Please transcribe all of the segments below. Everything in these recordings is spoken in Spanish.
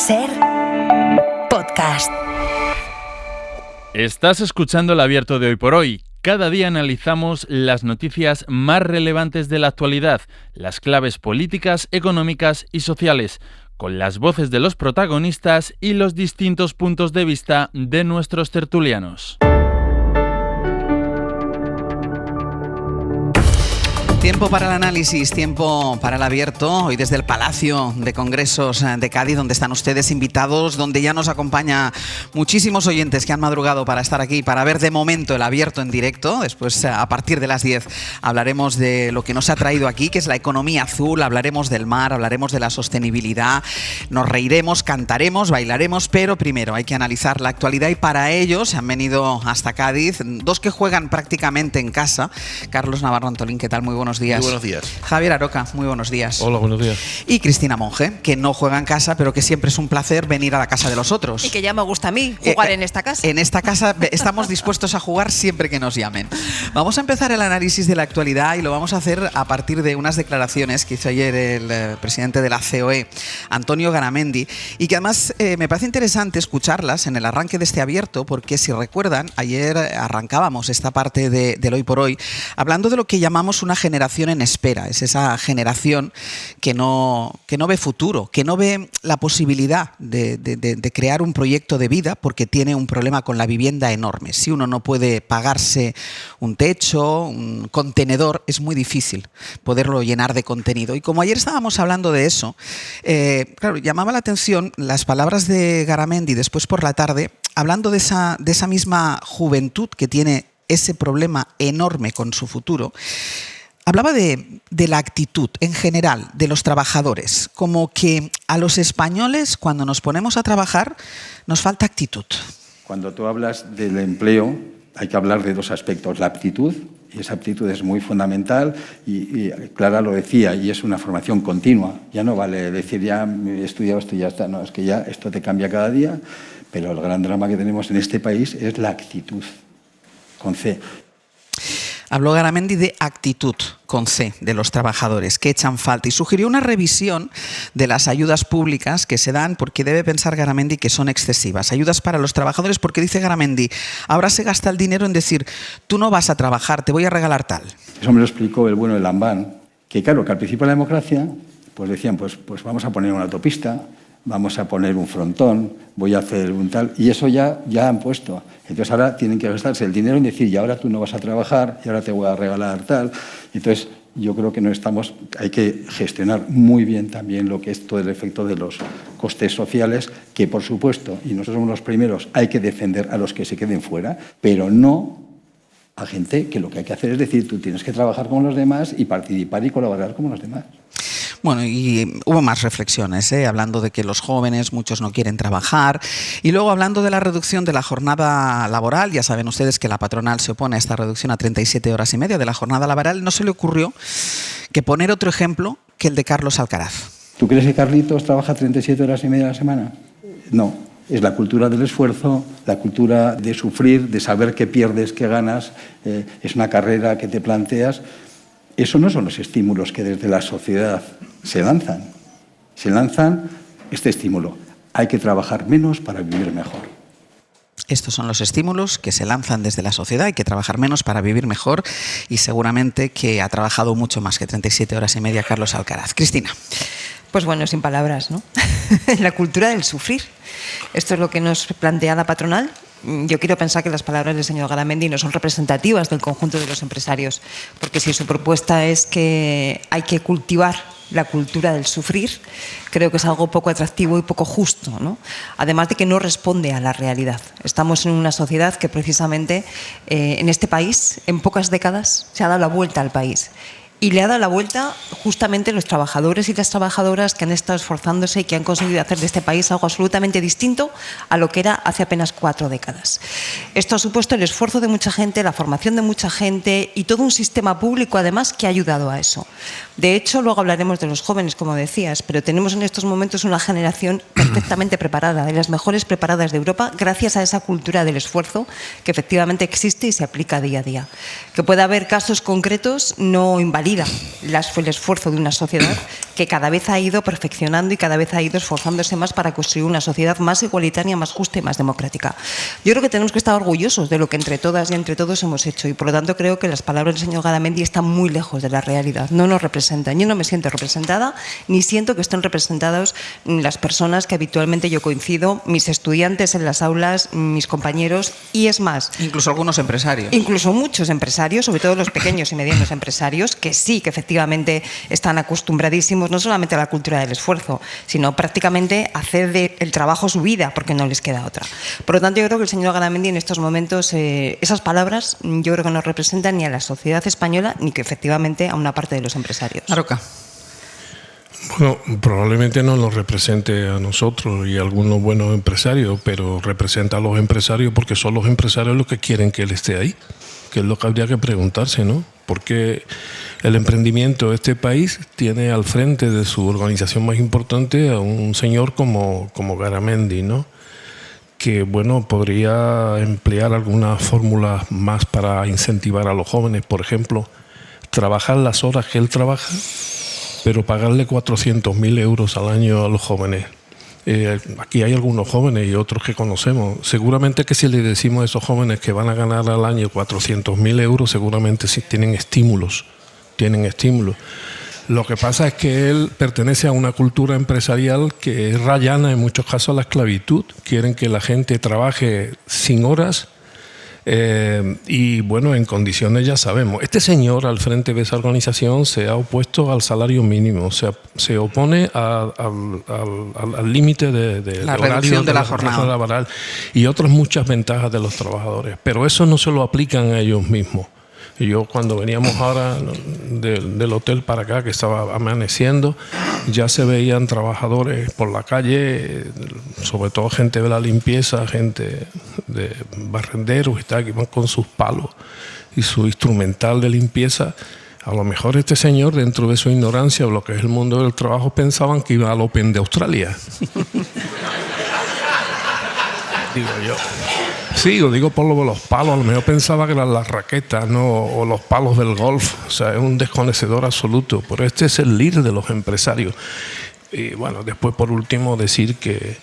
SER Podcast. Estás escuchando El Abierto de Hoy por Hoy. Cada día analizamos las noticias más relevantes de la actualidad, las claves políticas, económicas y sociales, con las voces de los protagonistas y los distintos puntos de vista de nuestros tertulianos. Tiempo para el análisis, tiempo para el abierto, hoy desde el Palacio de Congresos de Cádiz, donde están ustedes invitados, donde ya nos acompaña muchísimos oyentes que han madrugado para estar aquí, para ver de momento el abierto en directo. Después, a partir de las 10, hablaremos de lo que nos ha traído aquí, que es la economía azul, hablaremos del mar, hablaremos de la sostenibilidad, nos reiremos, cantaremos, bailaremos, pero primero hay que analizar la actualidad y para ello se han venido hasta Cádiz dos que juegan prácticamente en casa. Carlos Navarro Antolín, ¿qué tal? Muy buenos días. Muy buenos días. Javier Aroca, muy buenos días. Hola, buenos días. Y Cristina Monge, que no juega en casa, pero que siempre es un placer venir a la casa de los otros. Y que ya me gusta a mí jugar en esta casa. En esta casa estamos dispuestos a jugar siempre que nos llamen. Vamos a empezar el análisis de la actualidad y lo vamos a hacer a partir de unas declaraciones que hizo ayer el presidente de la COE, Antonio Garamendi, y que además me parece interesante escucharlas en el arranque de este abierto, porque si recuerdan, ayer arrancábamos esta parte del Hoy por Hoy hablando de lo que llamamos una generación en espera. Es esa generación que no ve futuro, que no ve la posibilidad de crear un proyecto de vida porque tiene un problema con la vivienda enorme. Si uno no puede pagarse un techo, un contenedor, es muy difícil poderlo llenar de contenido. Y como ayer estábamos hablando de eso, claro, llamaba la atención las palabras de Garamendi después por la tarde, hablando de esa misma juventud que tiene ese problema enorme con su futuro. Hablaba de la actitud en general de los trabajadores, como que a los españoles cuando nos ponemos a trabajar nos falta actitud. Cuando tú hablas del empleo hay que hablar de dos aspectos, la aptitud, y esa aptitud es muy fundamental y Clara lo decía, y es una formación continua. Ya no vale decir ya he estudiado esto y ya está, no, es que ya esto te cambia cada día, pero el gran drama que tenemos en este país es la actitud, con C. Habló Garamendi de actitud, con C, de los trabajadores, que echan falta, y sugirió una revisión de las ayudas públicas que se dan, porque debe pensar Garamendi que son excesivas. Ayudas para los trabajadores, porque dice Garamendi, ahora se gasta el dinero en decir, tú no vas a trabajar, te voy a regalar tal. Eso me lo explicó el bueno de Lambán, que claro, que al principio de la democracia, pues decían, pues vamos a poner una autopista, vamos a poner un frontón, voy a hacer un tal, y eso ya han puesto. Entonces ahora tienen que gastarse el dinero en decir, y ahora tú no vas a trabajar, y ahora te voy a regalar tal. Entonces yo creo que hay que gestionar muy bien también lo que es todo el efecto de los costes sociales, que por supuesto, y nosotros somos los primeros, hay que defender a los que se queden fuera, pero no a gente que lo que hay que hacer es decir, tú tienes que trabajar como los demás y participar y colaborar como los demás. Bueno, y hubo más reflexiones, hablando de que los jóvenes, muchos no quieren trabajar, y luego hablando de la reducción de la jornada laboral. Ya saben ustedes que la patronal se opone a esta reducción a 37 horas y media de la jornada laboral. No se le ocurrió que poner otro ejemplo que el de Carlos Alcaraz. ¿Tú crees que Carlitos trabaja 37 horas y media a la semana? No. Es la cultura del esfuerzo, la cultura de sufrir, de saber qué pierdes, qué ganas, es una carrera que te planteas. Eso no son los estímulos que desde la sociedad se lanzan. Se lanzan este estímulo. Hay que trabajar menos para vivir mejor. Estos son los estímulos que se lanzan desde la sociedad. Hay que trabajar menos para vivir mejor, y seguramente que ha trabajado mucho más que 37 horas y media Carlos Alcaraz. Cristina. Pues bueno, sin palabras, ¿no? La cultura del sufrir. Esto es lo que nos plantea la patronal. Yo quiero pensar que las palabras del señor Garamendi no son representativas del conjunto de los empresarios, porque si su propuesta es que hay que cultivar la cultura del sufrir, creo que es algo poco atractivo y poco justo, ¿no? Además de que no responde a la realidad. Estamos en una sociedad que precisamente en este país, en pocas décadas, se ha dado la vuelta al país. Y le ha dado la vuelta justamente los trabajadores y las trabajadoras que han estado esforzándose y que han conseguido hacer de este país algo absolutamente distinto a lo que era hace apenas 4 décadas. Esto ha supuesto el esfuerzo de mucha gente, la formación de mucha gente y todo un sistema público además que ha ayudado a eso. De hecho, luego hablaremos de los jóvenes, como decías, pero tenemos en estos momentos una generación perfectamente preparada, de las mejores preparadas de Europa, gracias a esa cultura del esfuerzo que efectivamente existe y se aplica día a día. Que pueda haber casos concretos no invalida valida el esfuerzo de una sociedad que cada vez ha ido perfeccionando y cada vez ha ido esforzándose más para construir una sociedad más igualitaria, más justa y más democrática. Yo creo que tenemos que estar orgullosos de lo que entre todas y entre todos hemos hecho, y por lo tanto creo que las palabras del señor Garamendi están muy lejos de la realidad, no nos representan. Yo no me siento representada, ni siento que estén representados las personas que habitualmente yo coincido, mis estudiantes en las aulas, mis compañeros, y es más, incluso algunos empresarios. Incluso muchos empresarios, sobre todo los pequeños y medianos empresarios, que sí, que efectivamente están acostumbradísimos no solamente a la cultura del esfuerzo, sino prácticamente a hacer del trabajo su vida, porque no les queda otra. Por lo tanto, yo creo que el señor Garamendi en estos momentos, esas palabras, yo creo que no representan ni a la sociedad española, ni que efectivamente a una parte de los empresarios. Aroca. Bueno, probablemente no nos represente a nosotros y a algunos buenos empresarios, pero representa a los empresarios porque son los empresarios los que quieren que él esté ahí, que es lo que habría que preguntarse, ¿no? Porque el emprendimiento de este país tiene al frente de su organización más importante a un señor como Garamendi, ¿no? Que, bueno, podría emplear algunas fórmulas más para incentivar a los jóvenes, por ejemplo, trabajar las horas que él trabaja, pero pagarle 400.000 euros al año a los jóvenes. Aquí hay algunos jóvenes y otros que conocemos. Seguramente que si le decimos a esos jóvenes que van a ganar al año 400.000 euros, seguramente sí tienen estímulos. Lo que pasa es que él pertenece a una cultura empresarial que es rayana en muchos casos a la esclavitud. Quieren que la gente trabaje sin horas. Y bueno, en condiciones ya sabemos. Este señor al frente de esa organización se ha opuesto al salario mínimo, se opone al límite de la horario reducción de la jornada laboral y otras muchas ventajas de los trabajadores. Pero eso no se lo aplican a ellos mismos. Y yo cuando veníamos ahora del hotel para acá, que estaba amaneciendo, ya se veían trabajadores por la calle, sobre todo gente de la limpieza, gente de barrenderos y tal, que iban con sus palos y su instrumental de limpieza. A lo mejor este señor, dentro de su ignorancia o lo que es el mundo del trabajo, pensaban que iba al Open de Australia. Digo yo. Sí, lo digo por lo de los palos, a lo mejor pensaba que eran las raquetas, ¿no? O los palos del golf, o sea, es un desconocedor absoluto, pero este es el líder de los empresarios. Y bueno, después por último decir que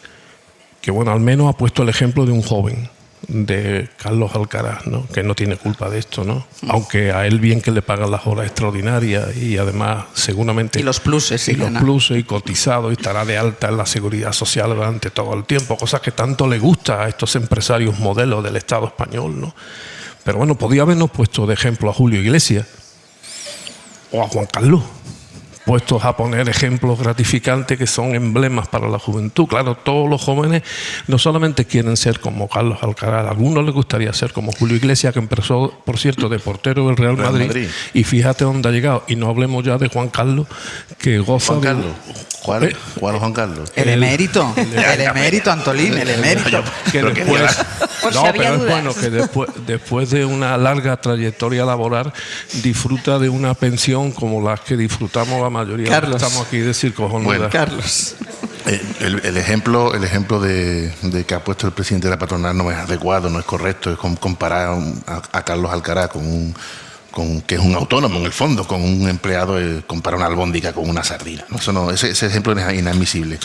bueno, al menos ha puesto el ejemplo de un joven, de Carlos Alcaraz, ¿no? Que no tiene culpa de esto, ¿no? Aunque a él bien que le pagan las horas extraordinarias y además seguramente... Y los pluses. Y los pluses y cotizado y estará de alta en la seguridad social durante todo el tiempo, cosas que tanto le gusta a estos empresarios modelos del Estado español, ¿no? Pero bueno, podía habernos puesto de ejemplo a Julio Iglesias o a Juan Carlos, puestos a poner ejemplos gratificantes que son emblemas para la juventud. Claro, todos los jóvenes no solamente quieren ser como Carlos Alcaraz, a algunos les gustaría ser como Julio Iglesias, que empezó, por cierto, de portero del Real Madrid. Y fíjate dónde ha llegado. Y no hablemos ya de Juan Carlos, que goza Juan Carlos. ¿Cuál Juan Carlos? El emérito, Antolín, el emérito. Que después, pero es bueno que después de una larga trayectoria laboral disfruta de una pensión como las que disfrutamos la mayoría. Carlos. Estamos aquí de circo. Bueno, Carlos. El ejemplo de que ha puesto el presidente de la patronal no es adecuado, no es correcto. Es comparar a Carlos Alcaraz con que es un autónomo en el fondo, con un empleado, comparar una albóndiga con una sardina. Eso no, ese ejemplo es inadmisible.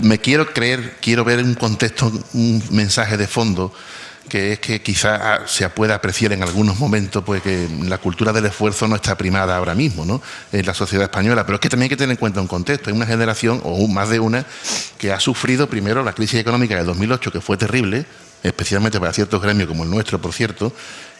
Me quiero ver un contexto, un mensaje de fondo, que es que quizá se pueda apreciar en algunos momentos, pues, que la cultura del esfuerzo no está primada ahora mismo, ¿no?, en la sociedad española. Pero es que también hay que tener en cuenta un contexto. Hay una generación, o más de una, que ha sufrido primero la crisis económica del 2008, que fue terrible, especialmente para ciertos gremios como el nuestro, por cierto,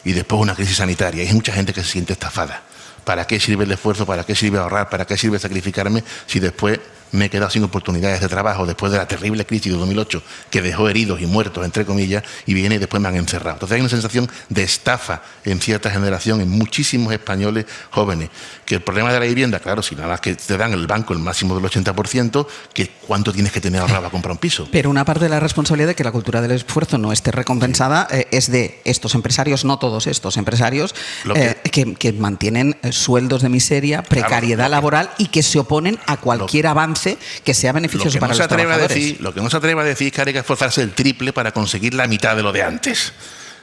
y después una crisis sanitaria. Hay mucha gente que se siente estafada. ¿Para qué sirve el esfuerzo? ¿Para qué sirve ahorrar? ¿Para qué sirve sacrificarme si después me he quedado sin oportunidades de trabajo después de la terrible crisis de 2008 que dejó heridos y muertos, entre comillas, y viene y después me han encerrado? Entonces hay una sensación de estafa en cierta generación, en muchísimos españoles jóvenes. Que el problema de la vivienda, claro, si nada más que te dan el banco el máximo del 80%, que ¿cuánto tienes que tener ahorrado para comprar un piso? Pero una parte de la responsabilidad de que la cultura del esfuerzo no esté recompensada es de estos empresarios, no todos estos empresarios, que mantienen sueldos de miseria, precariedad laboral y que se oponen a cualquier avance que sea beneficioso para los trabajadores. Lo que no se atreve a decir es que hay que esforzarse el triple para conseguir la mitad de lo de antes.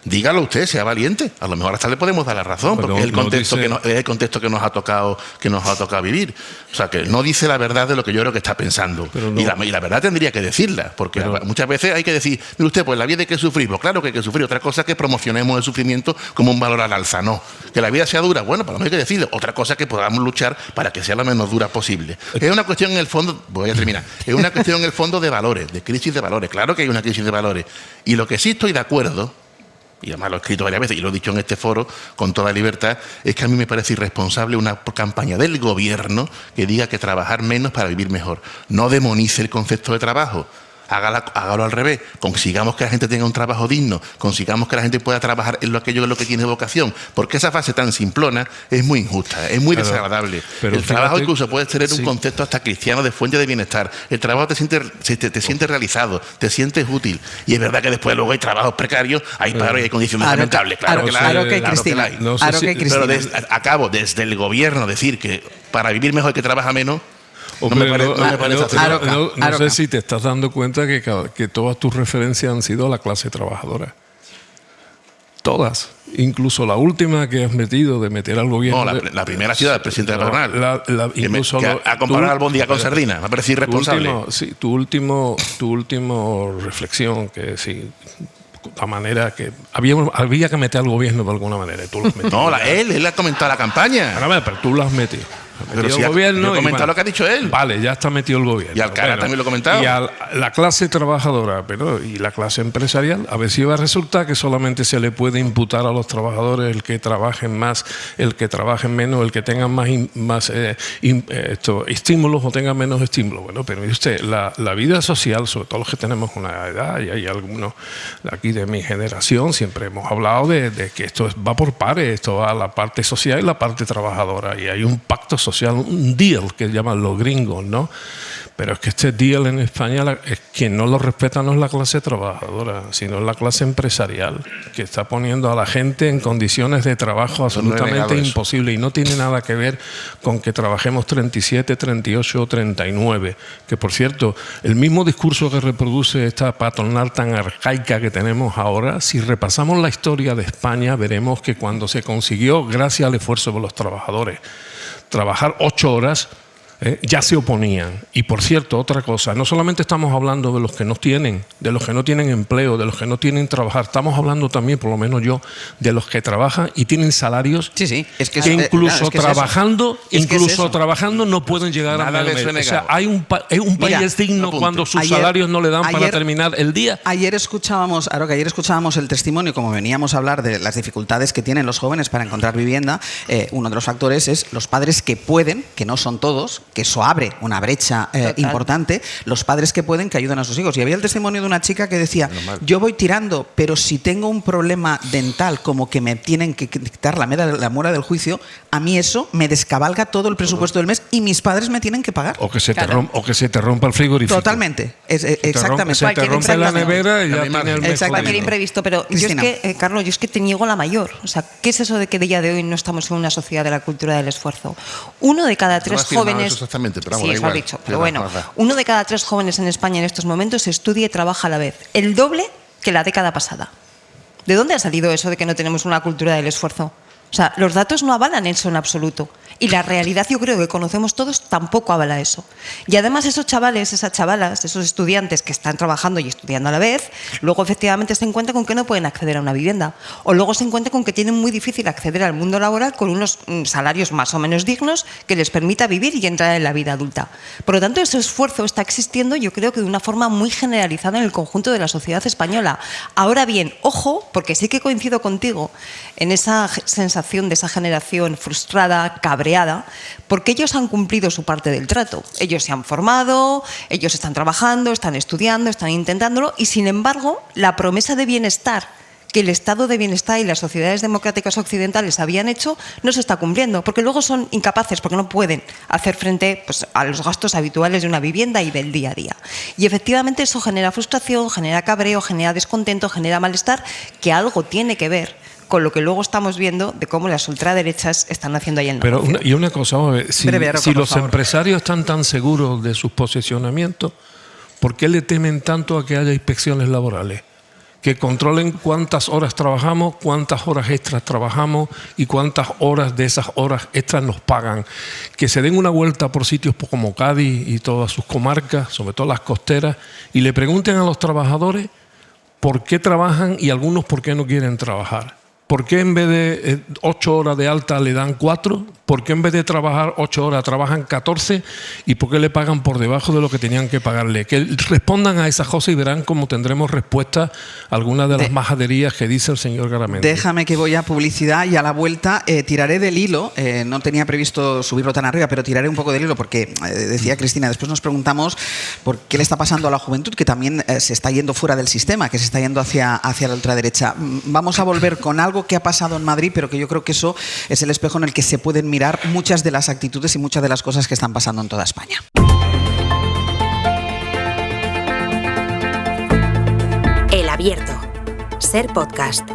dígalo usted, sea valiente. A lo mejor hasta le podemos dar la razón, porque es el contexto, es el contexto que nos ha tocado vivir. O sea, que no dice la verdad de lo que yo creo que está pensando. Y la verdad tendría que decirla, porque muchas veces hay que decir, mire usted, pues la vida hay que sufrir. Pues claro que hay que sufrir. Otra cosa es que promocionemos el sufrimiento como un valor al alza. No. Que la vida sea dura, bueno, pues no hay que decirlo. Otra cosa es que podamos luchar para que sea lo menos dura posible. Es una cuestión en el fondo, voy a terminar, es una cuestión en el fondo de valores, de crisis de valores. Claro que hay una crisis de valores. Y lo que sí estoy de acuerdo, y además lo he escrito varias veces y lo he dicho en este foro con toda libertad, es que a mí me parece irresponsable una campaña del gobierno que diga que trabajar menos para vivir mejor. No demonice el concepto de trabajo. Hágalo al revés, consigamos que la gente tenga un trabajo digno, consigamos que la gente pueda trabajar en aquello en lo que tiene vocación, porque esa fase tan simplona es muy injusta, es muy desagradable. El trabajo incluso puede tener un concepto hasta cristiano de fuente de bienestar. El trabajo te sientes realizado, te sientes útil, y es verdad que después luego hay trabajos precarios, hay paro y hay condiciones lamentables, claro que la hay. Pero acabo desde el gobierno decir que para vivir mejor hay que trabajar menos. No sé si te estás dando cuenta que todas tus referencias han sido a la clase trabajadora. Todas. Incluso la última que has metido de meter al gobierno. No, la primera ha sido del presidente de la patronal. Incluso a comparar albóndiga con sardina. Me parece irresponsable. Tu último reflexión, que sí. La manera que había que meter al gobierno de alguna manera. Tú lo has metido. No, él ha comentado la campaña. Pero tú lo has metido. Pero si el gobierno, he comentado lo que ha dicho él. Vale, ya está metido el gobierno. Y Alcara también lo ha comentado. Y a la clase trabajadora y la clase empresarial, a ver si va a resultar que solamente se le puede imputar a los trabajadores el que trabajen más, el que trabajen menos, el que tengan más estímulos o tengan menos estímulos. Bueno, pero mire usted, la vida social, sobre todo los que tenemos una edad, y hay algunos aquí de mi generación, siempre hemos hablado de que esto va por pares, esto va a la parte social y la parte trabajadora, y hay un pacto social, un deal que llaman los gringos, ¿no? Pero es que este deal en España, quien no lo respeta no es la clase trabajadora, sino la clase empresarial, que está poniendo a la gente en condiciones de trabajo absolutamente imposibles, y no tiene nada que ver con que trabajemos 37, 38 o 39, que por cierto, el mismo discurso que reproduce esta patronal tan arcaica que tenemos ahora, si repasamos la historia de España, veremos que cuando se consiguió, gracias al esfuerzo de los trabajadores, trabajar 8 horas, ya se oponían. Y por cierto, otra cosa, no solamente estamos hablando de los que no tienen empleo, de los que no tienen trabajar, estamos hablando también, por lo menos yo, de los que trabajan y tienen salarios que incluso trabajando no pueden llegar a medio. O sea, hay un país digno cuando sus salarios no le dan para terminar el día. Ayer escuchábamos el testimonio, como veníamos a hablar de las dificultades que tienen los jóvenes para encontrar vivienda. Uno de los factores es los padres que pueden, que no son todos, que eso abre una brecha importante, los padres que pueden, que ayudan a sus hijos. Y había el testimonio de una chica que decía, yo voy tirando, pero si tengo un problema dental, como que me tienen que quitar la muela del juicio, a mí eso me descabalga todo el presupuesto del mes y mis padres me tienen que pagar. O que se te rompa el frigorífico. Totalmente. Exactamente. Se te rompe la nevera y ya tiene el mes. Cualquier imprevisto. Pero yo es que, Carlos, te niego la mayor. O sea, ¿qué es eso de que de día de hoy no estamos en una sociedad de la cultura del esfuerzo? 1 de cada 3 jóvenes... Exactamente, pero sí, eso lo has dicho. Pero bueno, 1 de cada 3 jóvenes en España en estos momentos estudia y trabaja a la vez. El doble que la década pasada. ¿De dónde ha salido eso de que no tenemos una cultura del esfuerzo? O sea, los datos no avalan eso en absoluto. Y la realidad, yo creo que conocemos todos, tampoco avala eso. Y además esos chavales, esas chavalas, esos estudiantes que están trabajando y estudiando a la vez, luego efectivamente se encuentran con que no pueden acceder a una vivienda. O luego se encuentran con que tienen muy difícil acceder al mundo laboral con unos salarios más o menos dignos que les permita vivir y entrar en la vida adulta. Por lo tanto, ese esfuerzo está existiendo, yo creo que de una forma muy generalizada en el conjunto de la sociedad española. Ahora bien, ojo, porque sí que coincido contigo en esa sensación de esa generación frustrada, cabreada, porque ellos han cumplido su parte del trato. Ellos se han formado, ellos están trabajando, están estudiando, están intentándolo, y sin embargo, la promesa de bienestar que el Estado de bienestar y las sociedades democráticas occidentales habían hecho no se está cumpliendo, porque luego son incapaces, porque no pueden hacer frente a los gastos habituales de una vivienda y del día a día. Y efectivamente eso genera frustración, genera cabreo, genera descontento, genera malestar, que algo tiene que ver con lo que luego estamos viendo de cómo las ultraderechas están haciendo ahí en Pero una cosa, si los empresarios están tan seguros de sus posicionamientos, ¿por qué le temen tanto a que haya inspecciones laborales? que controlen cuántas horas trabajamos, cuántas horas extras trabajamos y cuántas horas de esas horas extras nos pagan. Que se den una vuelta por sitios como Cádiz y todas sus comarcas, sobre todo las costeras, y le pregunten a los trabajadores por qué trabajan y algunos por qué no quieren trabajar. ¿Por qué en vez de 8 horas de alta le dan 4? ¿Por qué en vez de trabajar 8 horas trabajan 14? ¿Y por qué le pagan por debajo de lo que tenían que pagarle? Que respondan a esas cosas y verán cómo tendremos respuesta a algunas de las majaderías que dice el señor Garamendi. Déjame que voy a publicidad y a la vuelta tiraré del hilo. No tenía previsto subirlo tan arriba, pero tiraré un poco del hilo porque, decía Cristina, después nos preguntamos por qué le está pasando a la juventud, que también se está yendo fuera del sistema, que se está yendo hacia la ultraderecha. Vamos a volver con algo que ha pasado en Madrid, pero que yo creo que eso es el espejo en el que se pueden mirar muchas de las actitudes y muchas de las cosas que están pasando en toda España. El Abierto. Ser podcast.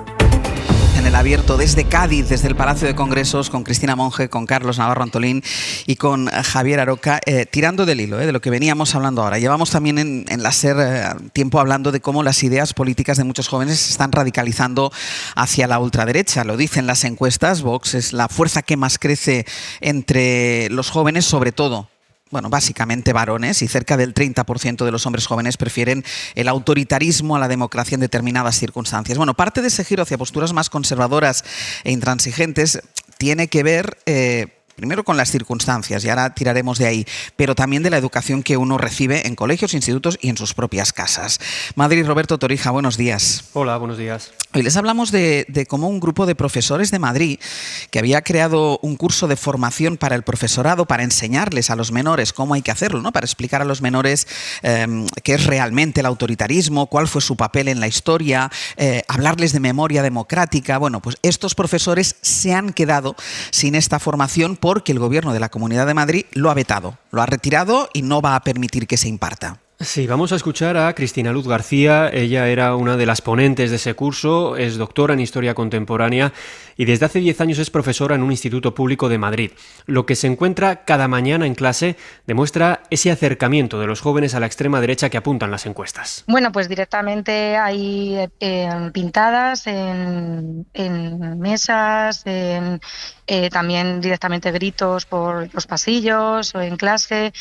En El Abierto, desde Cádiz, desde el Palacio de Congresos, con Cristina Monge, con Carlos Navarro Antolín y con Javier Aroca, tirando del hilo, de lo que veníamos hablando ahora. Llevamos también en la SER tiempo hablando de cómo las ideas políticas de muchos jóvenes se están radicalizando hacia la ultraderecha. Lo dicen las encuestas, Vox es la fuerza que más crece entre los jóvenes, sobre todo. Bueno, básicamente varones, y cerca del 30% de los hombres jóvenes prefieren el autoritarismo a la democracia en determinadas circunstancias. Bueno, parte de ese giro hacia posturas más conservadoras e intransigentes tiene que ver primero con las circunstancias, y ahora tiraremos de ahí, pero también de la educación que uno recibe en colegios, institutos y en sus propias casas. Madrid, Roberto Torija, buenos días. Hola, buenos días. Hoy les hablamos de cómo un grupo de profesores de Madrid, que había creado un curso de formación para el profesorado, para enseñarles a los menores cómo hay que hacerlo, ¿no? Para explicar a los menores qué es realmente el autoritarismo, cuál fue su papel en la historia, hablarles de memoria democrática. Bueno, pues estos profesores se han quedado sin esta formación porque el Gobierno de la Comunidad de Madrid lo ha vetado, lo ha retirado y no va a permitir que se imparta. Sí, vamos a escuchar a Cristina Luz García. Ella era una de las ponentes de ese curso, es doctora en Historia Contemporánea y desde hace 10 años es profesora en un instituto público de Madrid. Lo que se encuentra cada mañana en clase demuestra ese acercamiento de los jóvenes a la extrema derecha que apuntan las encuestas. Bueno, pues directamente hay pintadas en mesas, también directamente gritos por los pasillos o en clase,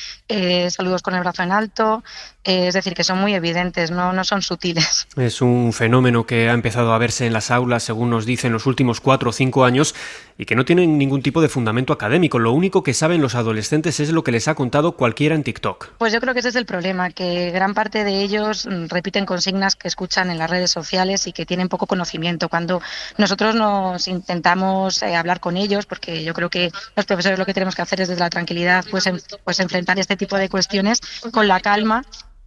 saludos con el brazo en alto. Es decir, que son muy evidentes, no son sutiles. Es un fenómeno que ha empezado a verse en las aulas, según nos dicen, los últimos 4 o 5 años y que no tienen ningún tipo de fundamento académico. Lo único que saben los adolescentes es lo que les ha contado cualquiera en TikTok. Pues yo creo que ese es el problema, que gran parte de ellos repiten consignas que escuchan en las redes sociales y que tienen poco conocimiento. Cuando nosotros nos intentamos hablar con ellos, porque yo creo que los profesores lo que tenemos que hacer es desde la tranquilidad pues enfrentar este tipo de cuestiones con la calma.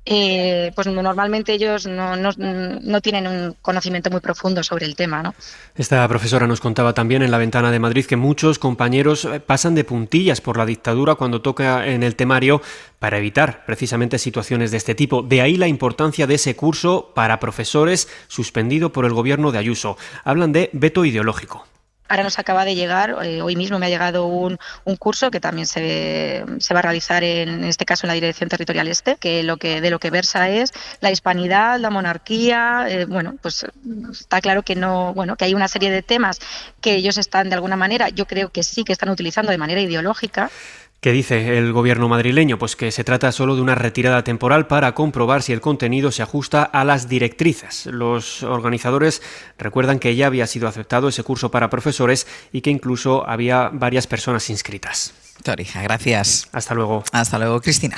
Pues normalmente ellos no tienen un conocimiento muy profundo sobre el tema, ¿no? Esta profesora nos contaba también en La Ventana de Madrid que muchos compañeros pasan de puntillas por la dictadura cuando toca en el temario para evitar precisamente situaciones de este tipo. De ahí la importancia de ese curso para profesores suspendido por el gobierno de Ayuso. Hablan de veto ideológico. Ahora nos acaba de llegar, hoy mismo me ha llegado un curso que también se va a realizar en este caso en la Dirección Territorial Este, que de lo que versa es la hispanidad, la monarquía. Bueno, pues está claro que que hay una serie de temas que ellos están de alguna manera, yo creo que sí que están utilizando de manera ideológica. ¿Qué dice el gobierno madrileño? Pues que se trata solo de una retirada temporal para comprobar si el contenido se ajusta a las directrices. Los organizadores recuerdan que ya había sido aceptado ese curso para profesores y que incluso había varias personas inscritas. Torija, gracias. Hasta luego. Hasta luego, Cristina.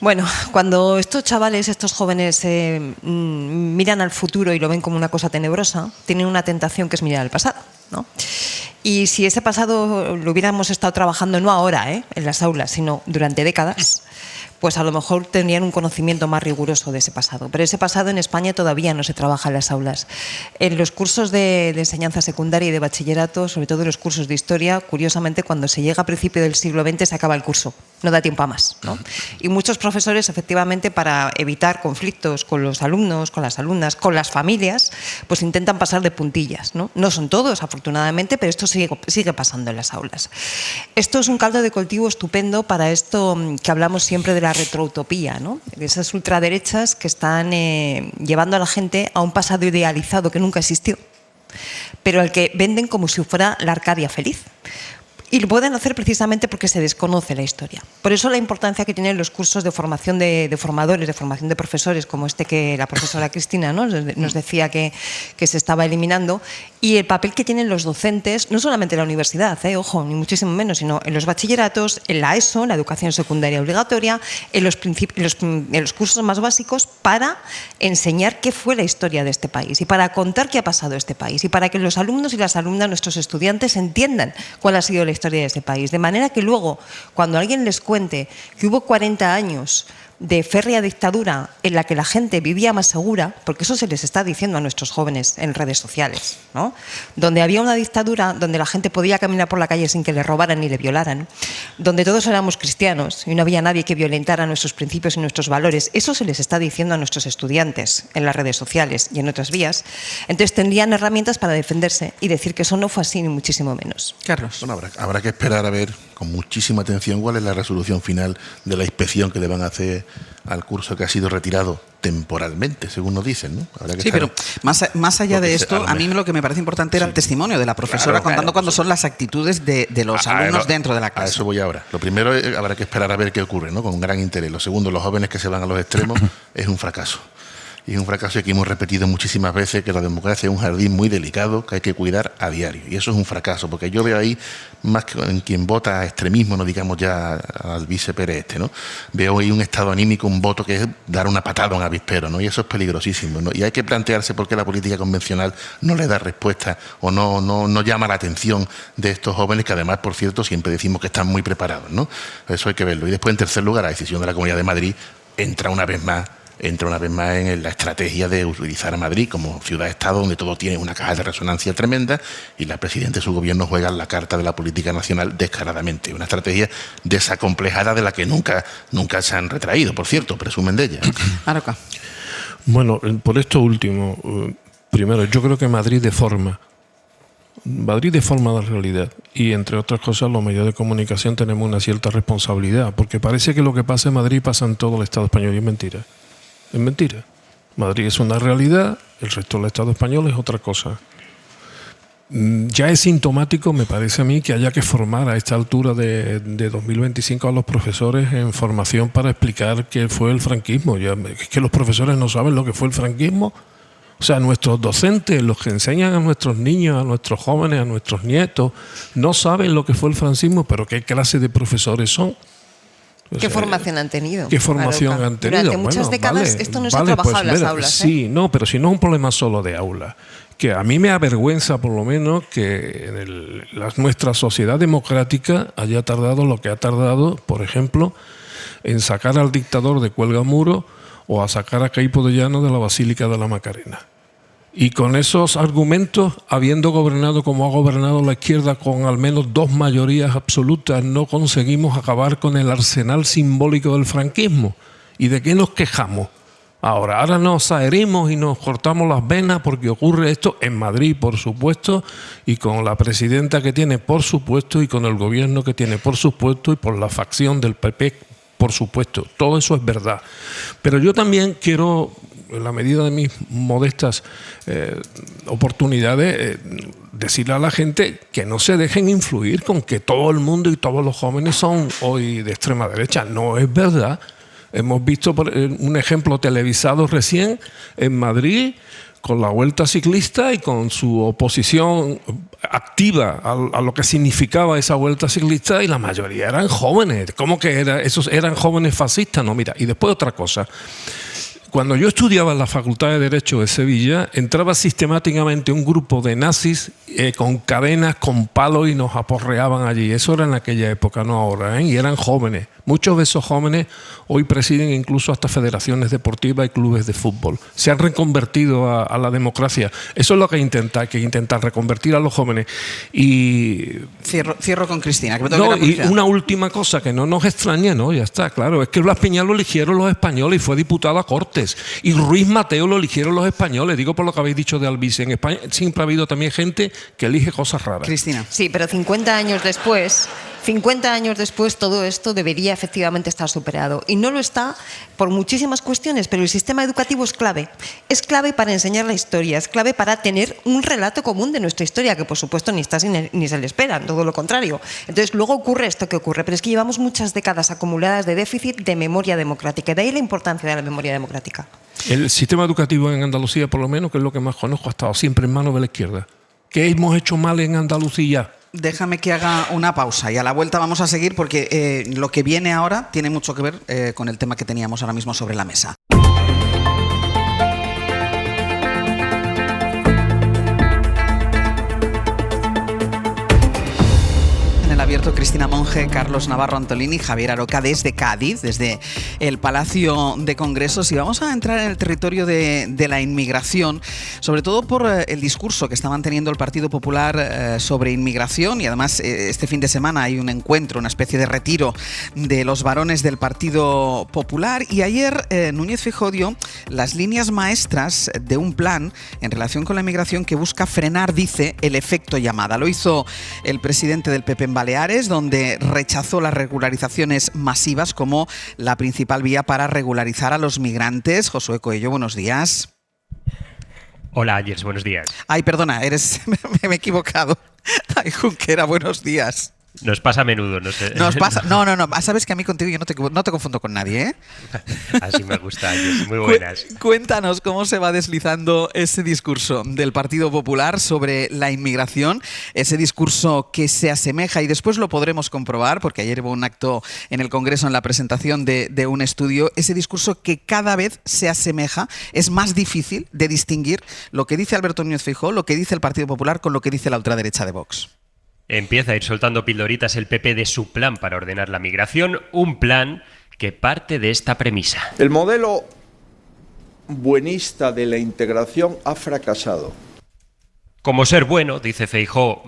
Bueno, cuando estos chavales, estos jóvenes miran al futuro y lo ven como una cosa tenebrosa, tienen una tentación que es mirar al pasado, ¿no? Y si ese pasado lo hubiéramos estado trabajando no ahora, en las aulas, sino durante décadas, pues a lo mejor tendrían un conocimiento más riguroso de ese pasado. Pero ese pasado en España todavía no se trabaja en las aulas. En los cursos de enseñanza secundaria y de bachillerato, sobre todo en los cursos de historia, curiosamente cuando se llega a principios del siglo XX se acaba el curso, no da tiempo a más, ¿no? Y muchos profesores, efectivamente, para evitar conflictos con los alumnos, con las alumnas, con las familias, pues intentan pasar de puntillas, ¿no? No son todos, afortunadamente, pero esto sigue pasando en las aulas. Esto es un caldo de cultivo estupendo para esto que hablamos siempre de la retroutopía, ¿no? Esas ultraderechas que están llevando a la gente a un pasado idealizado que nunca existió, pero al que venden como si fuera la Arcadia feliz. Y lo pueden hacer precisamente porque se desconoce la historia. Por eso la importancia que tienen los cursos de formación de formadores, de formación de profesores, como este que la profesora Cristina, ¿no?, nos decía que se estaba eliminando, y el papel que tienen los docentes, no solamente en la universidad, ojo, ni muchísimo menos, sino en los bachilleratos, en la ESO, en la educación secundaria obligatoria, en los cursos más básicos, para enseñar qué fue la historia de este país y para contar qué ha pasado en este país y para que los alumnos y las alumnas, nuestros estudiantes, entiendan cuál ha sido la historia de ese país. De manera que luego, cuando alguien les cuente que hubo 40 años de férrea dictadura en la que la gente vivía más segura, porque eso se les está diciendo a nuestros jóvenes en redes sociales, ¿no?, donde había una dictadura donde la gente podía caminar por la calle sin que le robaran ni le violaran, donde todos éramos cristianos y no había nadie que violentara nuestros principios y nuestros valores, eso se les está diciendo a nuestros estudiantes en las redes sociales y en otras vías. Entonces tendrían herramientas para defenderse y decir que eso no fue así, ni muchísimo menos. Carlos. Bueno, habrá que esperar a ver con muchísima atención cuál es la resolución final de la inspección que le van a hacer al curso que ha sido retirado temporalmente, según nos dicen, ¿no? Habrá que sí, pero más allá de esto, a mí lo que me parece importante era el testimonio de la profesora, contando cuándo son las actitudes de los alumnos dentro de la clase. A eso voy ahora. Lo primero, habrá que esperar a ver qué ocurre, ¿no?, con un gran interés. Lo segundo, los jóvenes que se van a los extremos es un fracaso. Y es un fracaso que hemos repetido muchísimas veces, que la democracia es un jardín muy delicado que hay que cuidar a diario. Y eso es un fracaso, porque yo veo ahí, más que en quien vota a extremismo, no digamos ya al vice Pérez ¿no? Veo ahí un estado anímico, un voto que es dar una patada a un avispero, ¿no? Y eso es peligrosísimo, ¿no? Y hay que plantearse por qué la política convencional no le da respuesta o no llama la atención de estos jóvenes, que además, por cierto, siempre decimos que están muy preparados, ¿no? Eso hay que verlo. Y después, en tercer lugar, la decisión de la Comunidad de Madrid entra una vez más en la estrategia de utilizar a Madrid como ciudad-estado, donde todo tiene una caja de resonancia tremenda, y la presidenta y su gobierno juegan la carta de la política nacional descaradamente. Una estrategia desacomplejada de la que nunca se han retraído, por cierto, presumen de ella. Aroca. Bueno, por esto último, primero, yo creo que Madrid deforma la realidad, y entre otras cosas los medios de comunicación tenemos una cierta responsabilidad, porque parece que lo que pasa en Madrid pasa en todo el Estado español, y es mentira. Es mentira. Madrid es una realidad, el resto del Estado español es otra cosa. Ya es sintomático, me parece a mí, que haya que formar a esta altura de 2025 a los profesores en formación para explicar qué fue el franquismo. Es que los profesores no saben lo que fue el franquismo. O sea, nuestros docentes, los que enseñan a nuestros niños, a nuestros jóvenes, a nuestros nietos, no saben lo que fue el franquismo, pero ¿qué clase de profesores son? ¿Qué formación han tenido? ¿Qué formación han tenido? Durante muchas décadas esto no se ha trabajado en las aulas. Sí, no, pero si no es un problema solo de aula. Que a mí me avergüenza, por lo menos, que nuestra sociedad democrática haya tardado lo que ha tardado, por ejemplo, en sacar al dictador de Cuelgamuro o a sacar a Queipo de Llano de la Basílica de la Macarena. Y con esos argumentos, habiendo gobernado como ha gobernado la izquierda con al menos 2 mayorías absolutas, no conseguimos acabar con el arsenal simbólico del franquismo. ¿Y de qué nos quejamos? Ahora nos aherimos y nos cortamos las venas porque ocurre esto en Madrid, por supuesto, y con la presidenta que tiene, por supuesto, y con el gobierno que tiene, por supuesto, y por la facción del PP, por supuesto. Todo eso es verdad. Pero yo también quiero, en la medida de mis modestas oportunidades, decirle a la gente que no se dejen influir con que todo el mundo y todos los jóvenes son hoy de extrema derecha. No es verdad. Hemos visto un ejemplo televisado recién en Madrid con la Vuelta Ciclista y con su oposición activa a lo que significaba esa Vuelta Ciclista, y la mayoría eran jóvenes. ¿Cómo que esos eran jóvenes fascistas? No, mira, y después otra cosa. Cuando yo estudiaba en la Facultad de Derecho de Sevilla, entraba sistemáticamente un grupo de nazis con cadenas, con palos, y nos aporreaban allí. Eso era en aquella época, no ahora, y eran jóvenes. Muchos de esos jóvenes hoy presiden incluso hasta federaciones deportivas y clubes de fútbol. Se han reconvertido a la democracia. Eso es lo que hay que intentar reconvertir a los jóvenes. Y cierro con Cristina. Y una última cosa, que no nos extrañe, ¿no? Ya está, claro. Es que Blas Piñar lo eligieron los españoles y fue diputado a Cortes. Y Ruiz Mateo lo eligieron los españoles. Digo por lo que habéis dicho de Albici. En España siempre ha habido también gente que elige cosas raras. Cristina. Sí, pero 50 años después 50 años después todo esto debería efectivamente estar superado. Y no lo está por muchísimas cuestiones, pero el sistema educativo es clave. Es clave para enseñar la historia, es clave para tener un relato común de nuestra historia, que por supuesto ni está ni se le espera, todo lo contrario. Entonces luego ocurre esto que ocurre, pero es que llevamos muchas décadas acumuladas de déficit de memoria democrática. De ahí la importancia de la memoria democrática. El sistema educativo en Andalucía, por lo menos, que es lo que más conozco, ha estado siempre en manos de la izquierda. ¿Qué hemos hecho mal en Andalucía? Déjame que haga una pausa y a la vuelta vamos a seguir porque lo que viene ahora tiene mucho que ver con el tema que teníamos ahora mismo sobre la mesa. Abierto Cristina Monge, Carlos Navarro Antolini, Javier Aroca desde Cádiz, desde el Palacio de Congresos, y vamos a entrar en el territorio de la inmigración, sobre todo por el discurso que está manteniendo el Partido Popular sobre inmigración, y además este fin de semana hay un encuentro, una especie de retiro de los varones del Partido Popular, y ayer Núñez Feijóo dio las líneas maestras de un plan en relación con la inmigración que busca frenar, dice, el efecto llamada. Lo hizo el presidente del PP en Baleares, donde rechazó las regularizaciones masivas como la principal vía para regularizar a los migrantes. Josué Coello, buenos días. Hola, Ayers, buenos días. Ay, perdona, me he equivocado. Ay, Junquera, buenos días. Nos pasa a menudo, no sé. Nos pasa. No. Sabes que a mí contigo yo no te confundo con nadie, ¿eh? Así me gusta, Ayers. Muy buenas. Cuéntanos cómo se va deslizando ese discurso del Partido Popular sobre la inmigración, ese discurso que se asemeja, y después lo podremos comprobar, porque ayer hubo un acto en el Congreso en la presentación de un estudio, ese discurso que cada vez se asemeja, es más difícil de distinguir lo que dice Alberto Núñez Feijóo, lo que dice el Partido Popular con lo que dice la ultraderecha de Vox. Empieza a ir soltando pildoritas el PP de su plan para ordenar la migración, un plan que parte de esta premisa. El modelo buenista de la integración ha fracasado. Como ser bueno, dice Feijóo,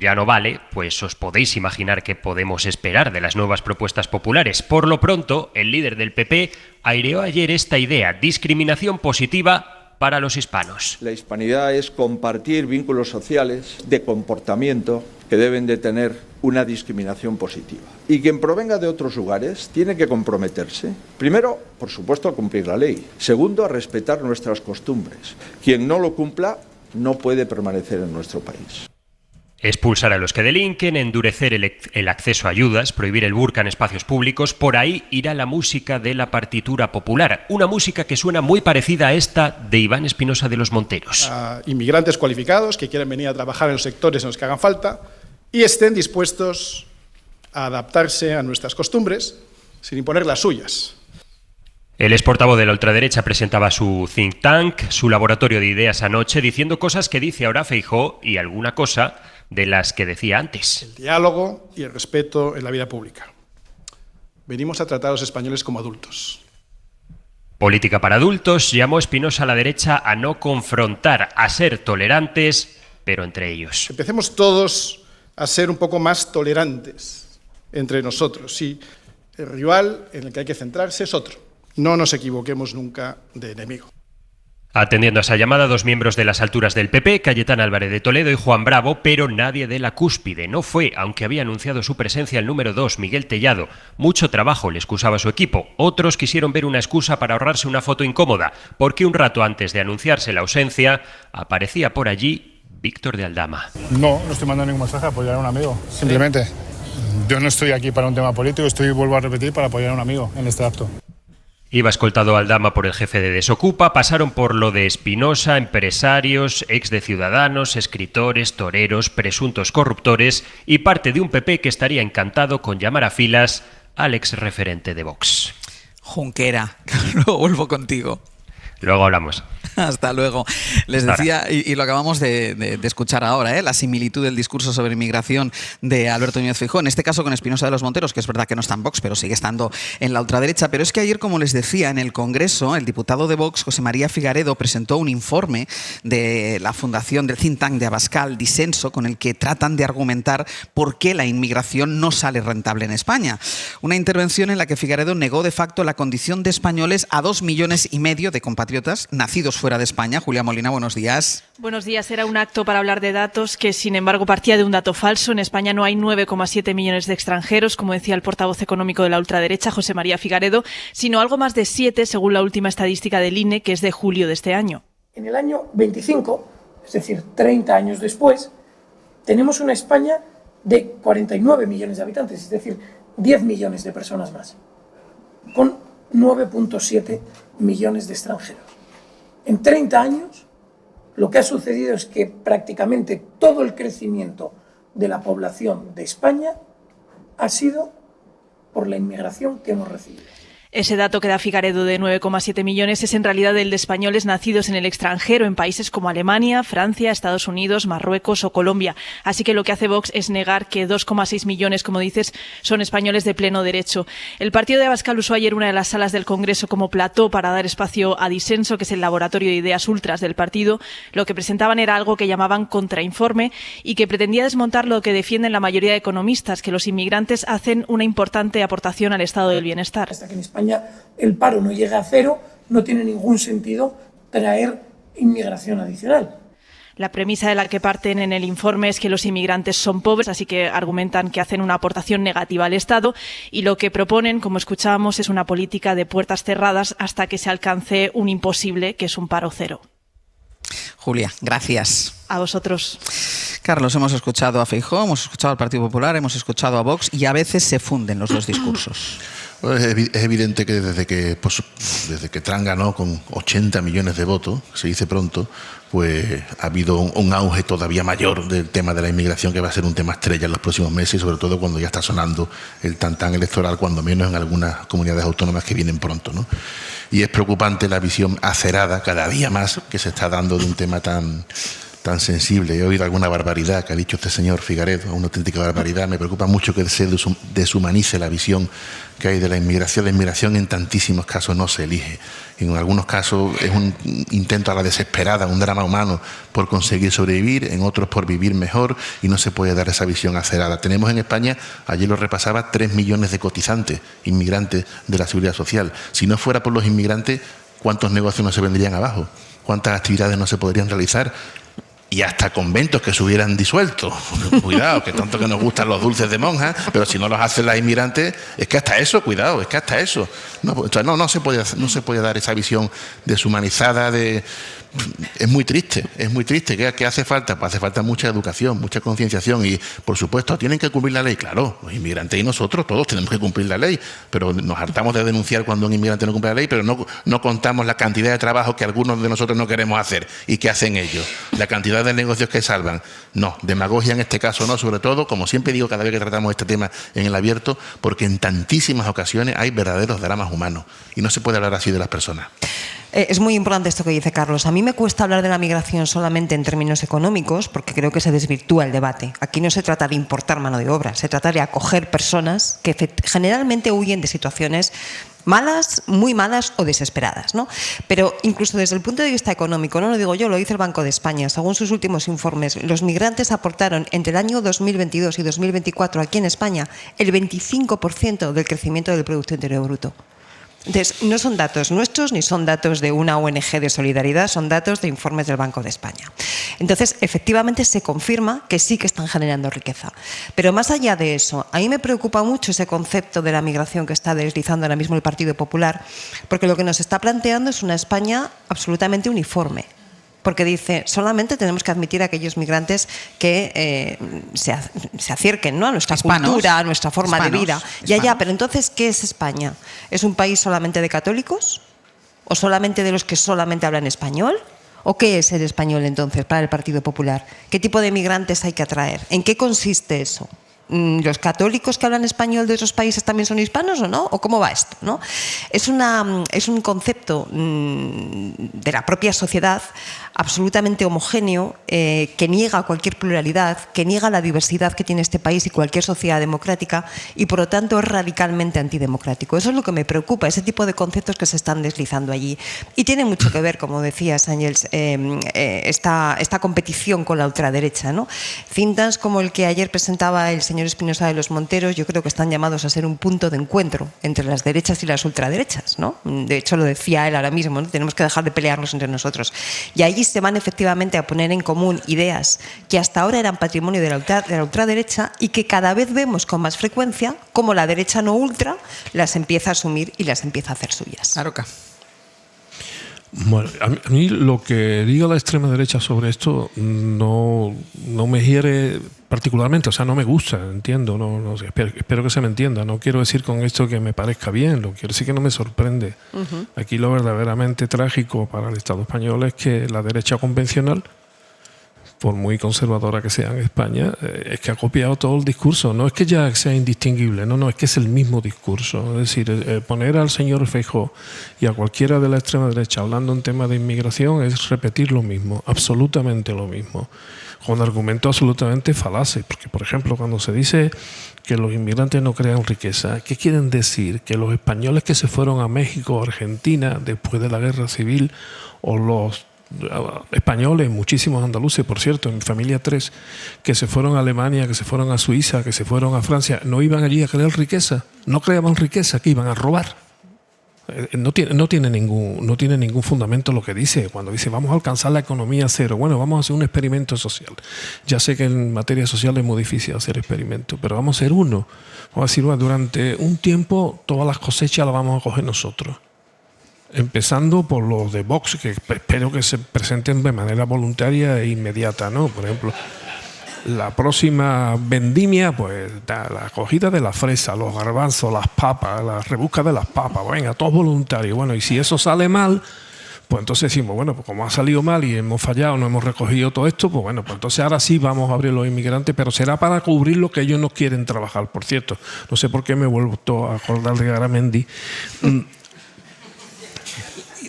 ya no vale, pues os podéis imaginar qué podemos esperar de las nuevas propuestas populares. Por lo pronto, el líder del PP aireó ayer esta idea, discriminación positiva para los hispanos. La hispanidad es compartir vínculos sociales de comportamiento que deben de tener una discriminación positiva. Y quien provenga de otros lugares tiene que comprometerse, primero, por supuesto, a cumplir la ley. Segundo, a respetar nuestras costumbres. Quien no lo cumpla no puede permanecer en nuestro país. Expulsar a los que delinquen, endurecer el acceso a ayudas, prohibir el burka en espacios públicos. Por ahí irá la música de la partitura popular. Una música que suena muy parecida a esta de Iván Espinosa de los Monteros. A inmigrantes cualificados que quieren venir a trabajar en los sectores en los que hagan falta y estén dispuestos a adaptarse a nuestras costumbres sin imponer las suyas. El ex portavoz de la ultraderecha presentaba su think tank, su laboratorio de ideas anoche, diciendo cosas que dice ahora Feijóo y alguna cosa de las que decía antes. El diálogo y el respeto en la vida pública. Venimos a tratar a los españoles como adultos. Política para adultos, llamó Espinosa a la derecha a no confrontar, a ser tolerantes, pero entre ellos. Empecemos todos a ser un poco más tolerantes entre nosotros. Sí, el rival en el que hay que centrarse es otro. No nos equivoquemos nunca de enemigo. Atendiendo a esa llamada, dos miembros de las alturas del PP, Cayetana Álvarez de Toledo y Juan Bravo, pero nadie de la cúspide. No fue, aunque había anunciado su presencia el número 2, Miguel Tellado. Mucho trabajo le excusaba a su equipo. Otros quisieron ver una excusa para ahorrarse una foto incómoda, porque un rato antes de anunciarse la ausencia, aparecía por allí Víctor de Aldama. No estoy mandando ningún mensaje, apoyar a un amigo. Simplemente, yo no estoy aquí para un tema político, vuelvo a repetir, para apoyar a un amigo en este acto. Iba escoltado Aldama por el jefe de Desocupa, pasaron por lo de Espinosa, empresarios, ex de Ciudadanos, escritores, toreros, presuntos corruptores y parte de un PP que estaría encantado con llamar a filas al ex referente de Vox. Junquera, luego vuelvo contigo. Luego hablamos. Hasta luego. Les decía, y lo acabamos de escuchar ahora, la similitud del discurso sobre inmigración de Alberto Núñez Feijóo, en este caso con Espinosa de los Monteros, que es verdad que no está en Vox, pero sigue estando en la ultraderecha. Pero es que ayer, como les decía, en el Congreso, el diputado de Vox, José María Figaredo, presentó un informe de la fundación del think tank de Abascal, Disenso, con el que tratan de argumentar por qué la inmigración no sale rentable en España. Una intervención en la que Figaredo negó de facto la condición de españoles a 2,5 millones de compatriotas compatriotas nacidos fuera de España. Julia Molina, buenos días. Buenos días. Era un acto para hablar de datos que, sin embargo, partía de un dato falso. En España no hay 9,7 millones de extranjeros, como decía el portavoz económico de la ultraderecha, José María Figaredo, sino algo más de 7, según la última estadística del INE, que es de julio de este año. En el año 25, es decir, 30 años después, tenemos una España de 49 millones de habitantes, es decir, 10 millones de personas más, con 9,7 millones de extranjeros. En 30 años, lo que ha sucedido es que prácticamente todo el crecimiento de la población de España ha sido por la inmigración que hemos recibido. Ese dato que da Figaredo de 9,7 millones es en realidad el de españoles nacidos en el extranjero, en países como Alemania, Francia, Estados Unidos, Marruecos o Colombia. Así que lo que hace Vox es negar que 2,6 millones, como dices, son españoles de pleno derecho. El partido de Abascal usó ayer una de las salas del Congreso como plató para dar espacio a Disenso, que es el laboratorio de ideas ultras del partido. Lo que presentaban era algo que llamaban contrainforme y que pretendía desmontar lo que defienden la mayoría de economistas, que los inmigrantes hacen una importante aportación al estado del bienestar. Hasta que en España el paro no llega a cero, no tiene ningún sentido traer inmigración adicional. La premisa de la que parten en el informe es que los inmigrantes son pobres, así que argumentan que hacen una aportación negativa al Estado, y lo que proponen, como escuchábamos, es una política de puertas cerradas hasta que se alcance un imposible, que es un paro cero. Julia, gracias. A vosotros. Carlos, hemos escuchado a Feijóo, hemos escuchado al Partido Popular, hemos escuchado a Vox y a veces se funden los dos discursos. Es evidente que desde que Trump ganó con 80 millones de votos, se dice pronto, pues ha habido un auge todavía mayor del tema de la inmigración, que va a ser un tema estrella en los próximos meses, y sobre todo cuando ya está sonando el tantán electoral, cuando menos en algunas comunidades autónomas que vienen pronto, ¿no? Y es preocupante la visión acerada cada día más que se está dando de un tema tan sensible. He oído alguna barbaridad que ha dicho este señor Figaredo, una auténtica barbaridad. Me preocupa mucho que se deshumanice la visión que hay de la inmigración. La inmigración en tantísimos casos no se elige. En algunos casos es un intento a la desesperada, un drama humano por conseguir sobrevivir, en otros por vivir mejor, y no se puede dar esa visión acerada. Tenemos en España, ayer lo repasaba, 3 millones de cotizantes, inmigrantes de la Seguridad Social. Si no fuera por los inmigrantes, ¿cuántos negocios no se vendrían abajo? ¿Cuántas actividades no se podrían realizar? Y hasta conventos que se hubieran disuelto. Cuidado, que tanto que nos gustan los dulces de monjas, pero si no los hacen las inmigrantes, es que hasta eso, cuidado, es que hasta eso. No se puede dar esa visión deshumanizada de... Es muy triste. ¿Qué hace falta? Pues hace falta mucha educación, mucha concienciación y, por supuesto, tienen que cumplir la ley. Claro, los inmigrantes y nosotros, todos tenemos que cumplir la ley, pero nos hartamos de denunciar cuando un inmigrante no cumple la ley, pero no contamos la cantidad de trabajo que algunos de nosotros no queremos hacer y que hacen ellos, la cantidad de negocios que salvan. No, demagogia en este caso no, sobre todo, como siempre digo cada vez que tratamos este tema en el abierto, porque en tantísimas ocasiones hay verdaderos dramas humanos y no se puede hablar así de las personas. Es muy importante esto que dice Carlos. A mí me cuesta hablar de la migración solamente en términos económicos porque creo que se desvirtúa el debate. Aquí no se trata de importar mano de obra, se trata de acoger personas que generalmente huyen de situaciones malas, muy malas o desesperadas, ¿no? Pero incluso desde el punto de vista económico, no lo digo yo, lo dice el Banco de España, según sus últimos informes, los migrantes aportaron entre el año 2022 y 2024 aquí en España el 25% del crecimiento del Producto Interior Bruto. Entonces, no son datos nuestros ni son datos de una ONG de solidaridad, son datos de informes del Banco de España. Entonces, efectivamente se confirma que sí que están generando riqueza. Pero más allá de eso, a mí me preocupa mucho ese concepto de la migración que está deslizando ahora mismo el Partido Popular, porque lo que nos está planteando es una España absolutamente uniforme. Porque dice, solamente tenemos que admitir a aquellos migrantes que se acerquen, ¿no?, a nuestra cultura, a nuestra forma de vida. Ya, pero entonces, ¿qué es España? ¿Es un país solamente de católicos? ¿O solamente de los que solamente hablan español? ¿O qué es ser español entonces para el Partido Popular? ¿Qué tipo de migrantes hay que atraer? ¿En qué consiste eso? ¿Los católicos que hablan español de esos países también son hispanos o no? ¿O cómo va esto, no? Es un concepto de la propia sociedad absolutamente homogéneo, que niega cualquier pluralidad, que niega la diversidad que tiene este país y cualquier sociedad democrática, y por lo tanto es radicalmente antidemocrático. Eso es lo que me preocupa, ese tipo de conceptos que se están deslizando allí. Y tiene mucho que ver, como decías, Ángels, esta competición con la ultraderecha, ¿no? Think tanks como el que ayer presentaba el señor señor Espinosa de los Monteros, yo creo que están llamados a ser un punto de encuentro entre las derechas y las ultraderechas, ¿no? De hecho, lo decía él ahora mismo, ¿no? Tenemos que dejar de pelearnos entre nosotros. Y allí se van efectivamente a poner en común ideas que hasta ahora eran patrimonio de la ultraderecha y que cada vez vemos con más frecuencia como la derecha no ultra las empieza a asumir y las empieza a hacer suyas. Aroca. Bueno, a mí lo que diga la extrema derecha sobre esto no me hiere particularmente, o sea, no me gusta, entiendo, no sé, espero que se me entienda. No quiero decir con esto que me parezca bien, lo quiero decir que no me sorprende. Aquí lo verdaderamente trágico para el Estado español es que la derecha convencional, por muy conservadora que sea en España, es que ha copiado todo el discurso. No es que ya sea indistinguible, no, es que es el mismo discurso. Es decir, poner al señor Feijóo y a cualquiera de la extrema derecha hablando en tema de inmigración es repetir lo mismo, absolutamente lo mismo, con argumentos absolutamente falaces. Porque, por ejemplo, cuando se dice que los inmigrantes no crean riqueza, ¿qué quieren decir? Que los españoles que se fueron a México o Argentina después de la guerra civil, o los españoles, muchísimos andaluces, por cierto, en mi familia 3, que se fueron a Alemania, que se fueron a Suiza, que se fueron a Francia, no iban allí a crear riqueza, no creaban riqueza, que iban a robar. No tiene ningún fundamento lo que dice, cuando dice vamos a alcanzar la economía cero. Bueno, vamos a hacer un experimento social. Ya sé que en materia social es muy difícil hacer experimentos, pero vamos a hacer uno. Vamos a decir, bueno, durante un tiempo todas las cosechas las vamos a coger nosotros. Empezando por los de Vox, que espero que se presenten de manera voluntaria e inmediata, ¿no? Por ejemplo, la próxima vendimia, pues la acogida de la fresa, los garbanzos, las papas, la rebusca de las papas, venga, todos voluntarios. Bueno, y si eso sale mal, pues entonces decimos, bueno, pues como ha salido mal y hemos fallado, no hemos recogido todo esto, pues bueno, pues entonces ahora sí vamos a abrir los inmigrantes, pero será para cubrir lo que ellos no quieren trabajar. Por cierto, no sé por qué me he vuelto a acordar de Garamendi.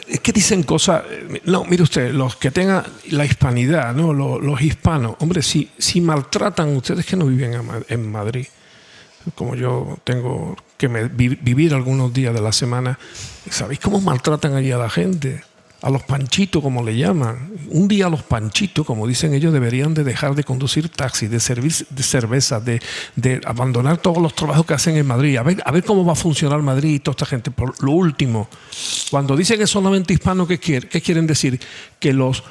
Es que dicen cosas. No, mire usted, los que tengan la hispanidad, ¿no? Los hispanos, hombre, si maltratan, ustedes que no viven en Madrid, como yo tengo que vivir algunos días de la semana, ¿sabéis cómo maltratan allí a la gente? A los panchitos, como le llaman. Un día a los panchitos, como dicen ellos, deberían de dejar de conducir taxis, de servir de cerveza, de abandonar todos los trabajos que hacen en Madrid. A ver cómo va a funcionar Madrid y toda esta gente. Por lo último, cuando dicen que solamente hispanos, ¿qué quieren decir? Que los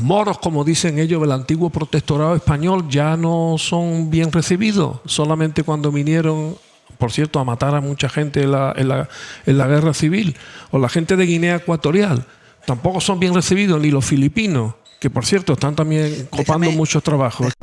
moros, como dicen ellos, del antiguo protectorado español, ya no son bien recibidos. Solamente cuando vinieron, por cierto, a matar a mucha gente en la guerra civil. O la gente de Guinea Ecuatorial. Tampoco son bien recibidos ni los filipinos, que por cierto están también copando muchos trabajos.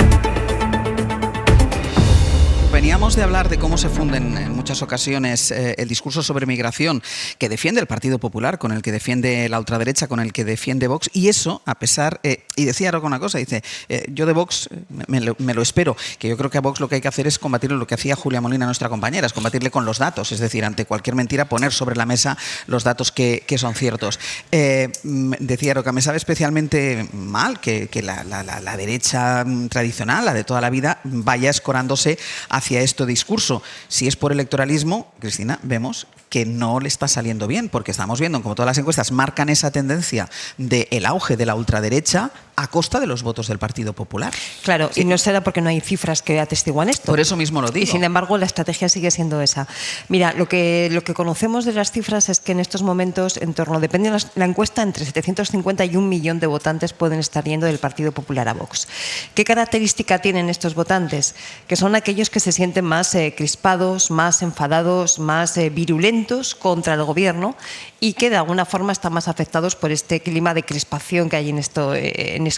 Veníamos de hablar de cómo se funden en muchas ocasiones el discurso sobre migración que defiende el Partido Popular, con el que defiende la ultraderecha, con el que defiende Vox, y eso, a pesar, y decía ahora una cosa, dice, yo de Vox me lo espero, que yo creo que a Vox lo que hay que hacer es combatirle lo que hacía Julia Molina, nuestra compañera, es combatirle con los datos, es decir, ante cualquier mentira poner sobre la mesa los datos que son ciertos. Decía Aroca, me sabe especialmente mal que la derecha tradicional, la de toda la vida, vaya escorándose hacia este discurso. Si es por electoralismo, Cristina, vemos que no le está saliendo bien, porque estamos viendo como todas las encuestas marcan esa tendencia del auge de la ultraderecha a costa de los votos del Partido Popular. Claro, y no será porque no hay cifras que atestiguan esto. Por eso mismo lo digo. Y sin embargo, la estrategia sigue siendo esa. Mira, lo que conocemos de las cifras es que en estos momentos, depende de la encuesta, entre 750 y 1 millón de votantes pueden estar yendo del Partido Popular a Vox. ¿Qué característica tienen estos votantes? Que son aquellos que se sienten más crispados, más enfadados, más virulentos contra el gobierno y que de alguna forma están más afectados por este clima de crispación que hay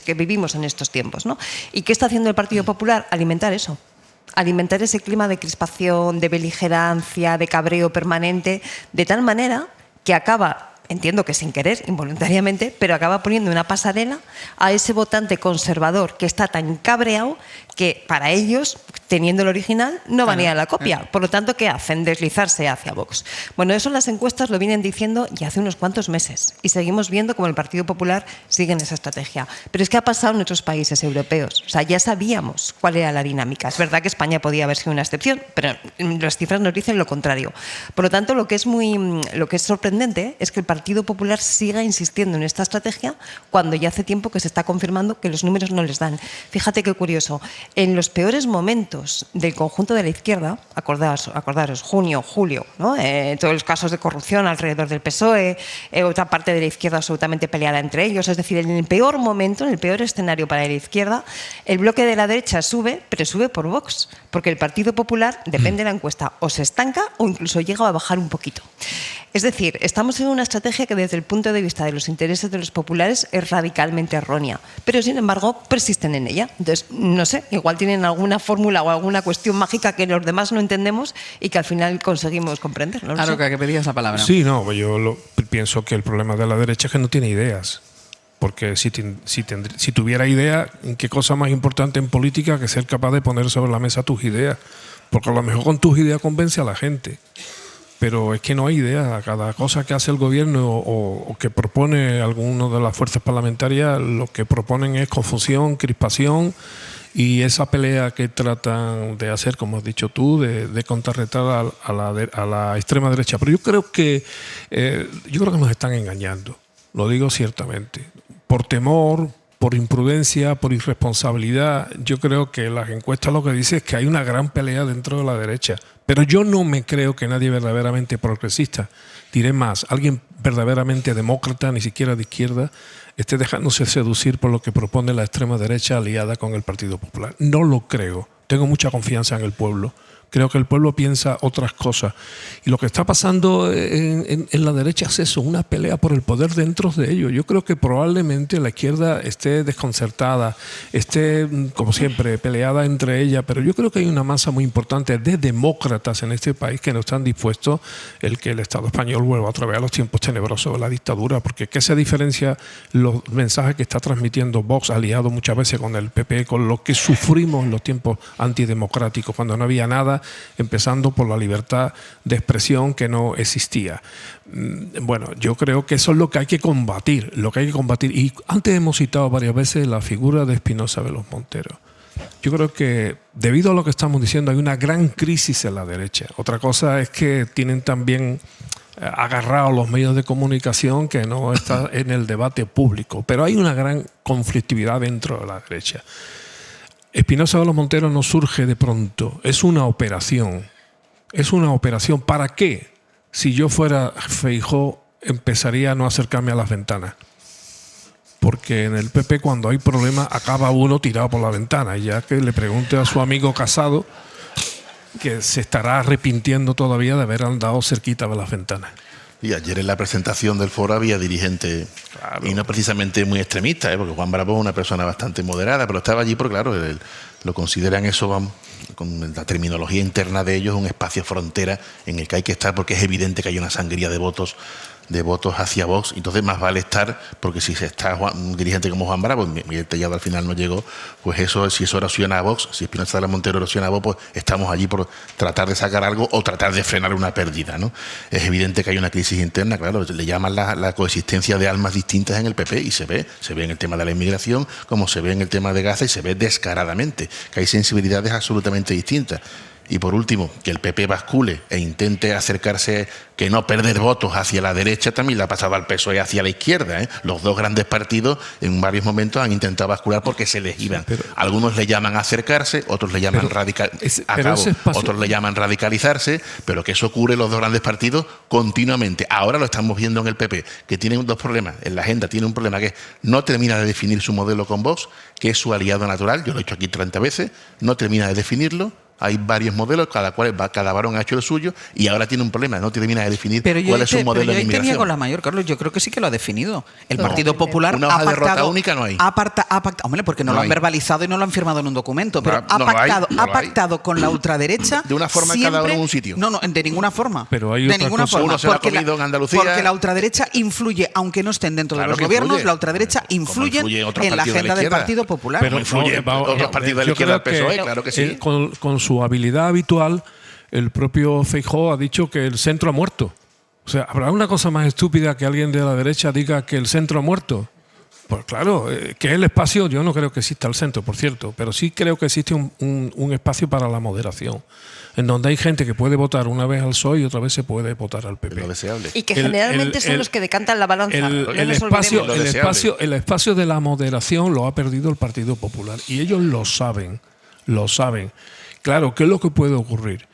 que vivimos en estos tiempos, ¿no? ¿Y qué está haciendo el Partido Popular? Alimentar eso. Alimentar ese clima de crispación, de beligerancia, de cabreo permanente, de tal manera que acaba, entiendo que sin querer, involuntariamente, pero acaba poniendo una pasarela a ese votante conservador que está tan cabreado que para ellos, teniendo el original, no van a ir a la copia. Por lo tanto, ¿qué hacen? Deslizarse hacia Vox. Bueno, eso las encuestas lo vienen diciendo ya hace unos cuantos meses y seguimos viendo cómo el Partido Popular sigue en esa estrategia. Pero es que ha pasado en otros países europeos. O sea, ya sabíamos cuál era la dinámica. Es verdad que España podía haber sido una excepción, pero las cifras nos dicen lo contrario. Por lo tanto, lo que es sorprendente es que el Partido Popular siga insistiendo en esta estrategia cuando ya hace tiempo que se está confirmando que los números no les dan. Fíjate qué curioso. en los peores momentos del conjunto de la izquierda, acordaros, junio, julio, ¿no? Todos los casos de corrupción alrededor del PSOE, otra parte de la izquierda absolutamente peleada entre ellos, es decir, en el peor momento, en el peor escenario para la izquierda, el bloque de la derecha sube, pero sube por Vox, porque el Partido Popular, depende de la encuesta, o se estanca o incluso llega a bajar un poquito. Es decir, estamos en una estrategia que desde el punto de vista de los intereses de los populares es radicalmente errónea, pero sin embargo persisten en ella. Entonces, no sé, igual tienen alguna fórmula o alguna cuestión mágica que los demás no entendemos y que al final conseguimos comprender. No claro, que pedías la palabra. Sí, no, yo pienso que el problema de la derecha es que no tiene ideas. Porque si tuviera idea, ¿qué cosa más importante en política que ser capaz de poner sobre la mesa tus ideas? Porque a lo mejor con tus ideas convence a la gente. Pero es que no hay idea. Cada cosa que hace el gobierno o que propone alguna de las fuerzas parlamentarias, lo que proponen es confusión, crispación y esa pelea que tratan de hacer, como has dicho tú, de contrarrestar a la extrema derecha. Pero yo creo que nos están engañando. Lo digo ciertamente. Por temor, por imprudencia, por irresponsabilidad, yo creo que las encuestas lo que dicen es que hay una gran pelea dentro de la derecha. Pero yo no me creo que nadie verdaderamente progresista, diré más, alguien verdaderamente demócrata, ni siquiera de izquierda, esté dejándose seducir por lo que propone la extrema derecha aliada con el Partido Popular. No lo creo. Tengo mucha confianza en el pueblo. Creo que el pueblo piensa otras cosas. Y lo que está pasando en la derecha es eso, una pelea por el poder dentro de ellos. Yo creo que probablemente la izquierda esté desconcertada, esté, como siempre, peleada entre ella, pero yo creo que hay una masa muy importante de demócratas en este país que no están dispuestos el que el Estado español vuelva otra vez a los tiempos tenebrosos de la dictadura, porque ¿qué se diferencia los mensajes que está transmitiendo Vox, aliado muchas veces con el PP, con lo que sufrimos en los tiempos antidemocráticos, cuando no había nada, empezando por la libertad de expresión que no existía? Bueno, yo creo que eso es lo que hay que combatir, Y antes hemos citado varias veces la figura de Espinosa de los Monteros. Yo creo que debido a lo que estamos diciendo hay una gran crisis en la derecha. Otra cosa es que tienen también agarrados los medios de comunicación que no está en el debate público, pero hay una gran conflictividad dentro de la derecha. Espinosa de los Monteros no surge de pronto, es una operación. Es una operación. ¿Para qué? Si yo fuera Feijóo, empezaría a no acercarme a las ventanas. Porque en el PP cuando hay problemas acaba uno tirado por la ventana. Y ya que le pregunte a su amigo Casado, que se estará arrepintiendo todavía de haber andado cerquita de las ventanas. Y ayer en la presentación del foro había dirigentes, claro, y no precisamente muy extremistas, porque Juan Bravo es una persona bastante moderada, pero estaba allí porque, claro, lo consideran eso, vamos, con la terminología interna de ellos, un espacio frontera en el que hay que estar porque es evidente que hay una sangría de votos hacia Vox, entonces más vale estar, porque si se está un dirigente como Juan Bravo, Miguel Tellado al final no llegó, pues eso, si eso erosiona a Vox, si Espinosa de los Monteros erosiona a Vox, pues estamos allí por tratar de sacar algo o tratar de frenar una pérdida, ¿no? Es evidente que hay una crisis interna, claro, le llaman la coexistencia de almas distintas en el PP y se ve en el tema de la inmigración, como se ve en el tema de Gaza y se ve descaradamente, que hay sensibilidades absolutamente distintas. Y por último, que el PP bascule e intente acercarse, que no perder votos hacia la derecha, también le ha pasado al PSOE hacia la izquierda, ¿eh? Los dos grandes partidos en varios momentos han intentado bascular porque se les iban. Algunos le llaman acercarse, otros le llaman otros le llaman radicalizarse, pero que eso ocurre en los dos grandes partidos continuamente. Ahora lo estamos viendo en el PP, que tienen dos problemas. En la agenda tiene un problema que no termina de definir su modelo con Vox, que es su aliado natural, yo lo he dicho aquí 30 veces, no termina de definirlo. Hay varios modelos, cada varón ha hecho el suyo y ahora tiene un problema, no termina de definir cuál es su modelo de inmigración. Con la mayor, Carlos, yo creo que sí que lo ha definido. El Partido Popular una hoja de ruta única no hay. Ha pactado, hombre, porque no lo han verbalizado y no lo han firmado en un documento, pero ha pactado con la ultraderecha de una forma siempre, cada uno en un sitio. No, de ninguna forma. Pero hay de ninguna forma. Uno se lo ha comido en Andalucía. Porque la ultraderecha influye, aunque no estén dentro de los gobiernos, la ultraderecha influye en la agenda del Partido Popular. Pero influye otros partidos de la izquierda, el PSOE, claro que sí. Con su habilidad habitual, el propio Feijóo ha dicho que el centro ha muerto. O sea, ¿habrá una cosa más estúpida que alguien de la derecha diga que el centro ha muerto? Pues claro, que el espacio, yo no creo que exista el centro, por cierto, pero sí creo que existe un espacio para la moderación, en donde hay gente que puede votar una vez al PSOE y otra vez se puede votar al PP. Lo deseable. Y que generalmente son los que decantan la balanza. El espacio de la moderación lo ha perdido el Partido Popular y ellos lo saben. lo saben. Claro, ¿qué es lo que puede ocurrir?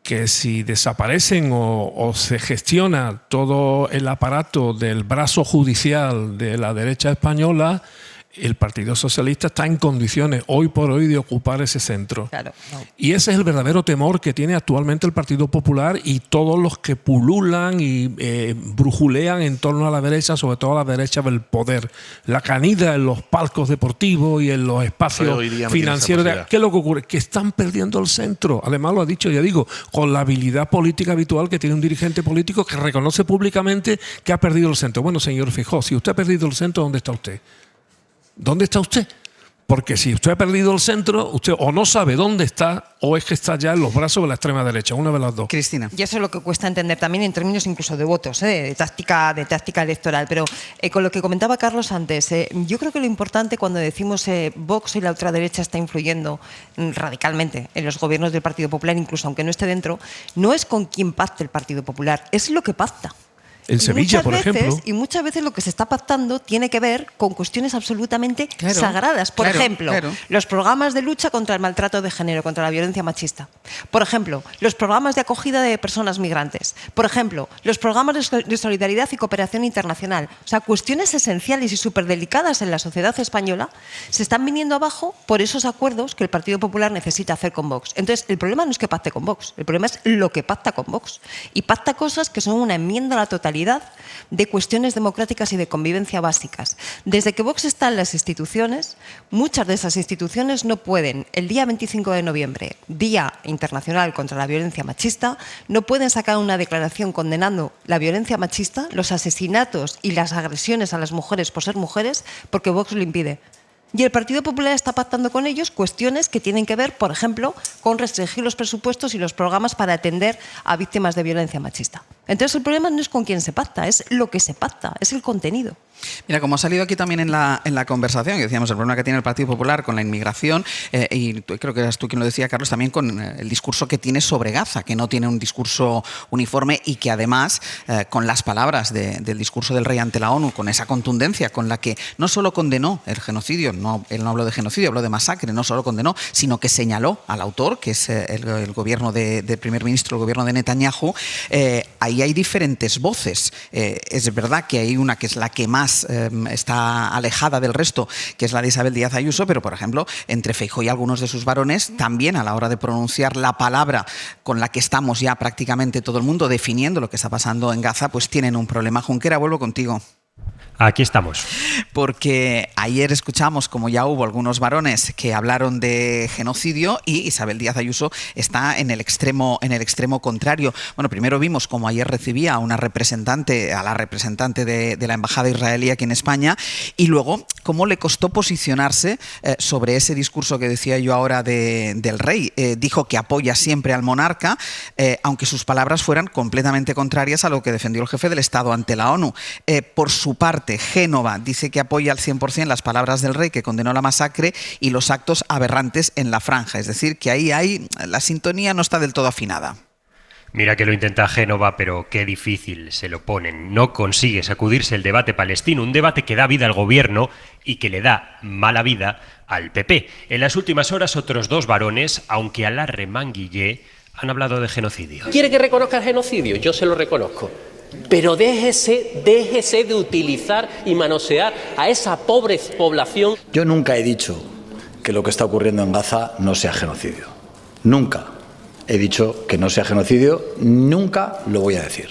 Que si desaparecen o se gestiona todo el aparato del brazo judicial de la derecha española, el Partido Socialista está en condiciones hoy por hoy de ocupar ese centro. Claro, no. Y ese es el verdadero temor que tiene actualmente el Partido Popular y todos los que pululan y brujulean en torno a la derecha, sobre todo a la derecha del poder. La canida en los palcos deportivos y en los espacios financieros. ¿Qué es lo que ocurre? Que están perdiendo el centro. Además, lo ha dicho, ya digo, con la habilidad política habitual que tiene un dirigente político que reconoce públicamente que ha perdido el centro. Bueno, señor Feijóo, si usted ha perdido el centro, ¿dónde está usted? ¿Dónde está usted? Porque si usted ha perdido el centro, usted o no sabe dónde está o es que está ya en los brazos de la extrema derecha, una de las dos. Cristina. Y eso es lo que cuesta entender también en términos incluso de votos, de táctica electoral. Pero con lo que comentaba Carlos antes, yo creo que lo importante cuando decimos Vox y la ultraderecha está influyendo radicalmente en los gobiernos del Partido Popular, incluso aunque no esté dentro, no es con quién pacte el Partido Popular, es lo que pacta. En Sevilla, por ejemplo. Y muchas veces lo que se está pactando tiene que ver con cuestiones absolutamente sagradas. Por ejemplo, los programas de lucha contra el maltrato de género, contra la violencia machista. Por ejemplo, los programas de acogida de personas migrantes. Por ejemplo, los programas de solidaridad y cooperación internacional. O sea, cuestiones esenciales y súper delicadas en la sociedad española se están viniendo abajo por esos acuerdos que el Partido Popular necesita hacer con Vox. Entonces, el problema no es que pacte con Vox, el problema es lo que pacta con Vox. Y pacta cosas que son una enmienda a la totalidad de cuestiones democráticas y de convivencia básicas. Desde que Vox está en las instituciones, muchas de esas instituciones no pueden, el día 25 de noviembre, Día Internacional contra la Violencia Machista, no pueden sacar una declaración condenando la violencia machista, los asesinatos y las agresiones a las mujeres por ser mujeres, porque Vox lo impide. Y el Partido Popular está pactando con ellos cuestiones que tienen que ver, por ejemplo, con restringir los presupuestos y los programas para atender a víctimas de violencia machista. Entonces el problema no es con quién se pacta, es lo que se pacta, es el contenido. Mira, como ha salido aquí también en la conversación, que decíamos el problema que tiene el Partido Popular con la inmigración, y creo que eras tú quien lo decía, Carlos, también con el discurso que tiene sobre Gaza, que no tiene un discurso uniforme y que además, con las palabras del discurso del rey ante la ONU, con esa contundencia con la que no solo condenó el genocidio, él no habló de genocidio, habló de masacre, no solo condenó, sino que señaló al autor, que es el gobierno del primer ministro, el gobierno de Netanyahu. Ahí hay diferentes voces. Es verdad que hay una que es la que más está alejada del resto, que es la de Isabel Díaz Ayuso, pero por ejemplo, entre Feijóo y algunos de sus varones, también a la hora de pronunciar la palabra con la que estamos ya prácticamente todo el mundo definiendo lo que está pasando en Gaza, pues tienen un problema. Junquera, vuelvo contigo. Aquí estamos. Porque ayer escuchamos como ya hubo algunos varones que hablaron de genocidio y Isabel Díaz Ayuso está en el extremo contrario. Bueno, primero vimos como ayer recibía a la representante de la embajada israelí aquí en España y luego cómo le costó posicionarse sobre ese discurso que decía yo ahora del rey. Dijo que apoya siempre al monarca, aunque sus palabras fueran completamente contrarias a lo que defendió el jefe del Estado ante la ONU. Por su parte, Génova dice que apoya al 100% las palabras del rey que condenó la masacre y los actos aberrantes en la franja. Es decir, que ahí la sintonía no está del todo afinada. Mira que lo intenta Génova, pero qué difícil se lo ponen. No consigue sacudirse el debate palestino, un debate que da vida al gobierno y que le da mala vida al PP. En las últimas horas, otros dos varones, aunque a la remanguillé, han hablado de genocidio. ¿Quiere que reconozca el genocidio? Yo se lo reconozco. Pero déjese de utilizar y manosear a esa pobre población. Yo nunca he dicho que lo que está ocurriendo en Gaza no sea genocidio. Nunca he dicho que no sea genocidio, nunca lo voy a decir.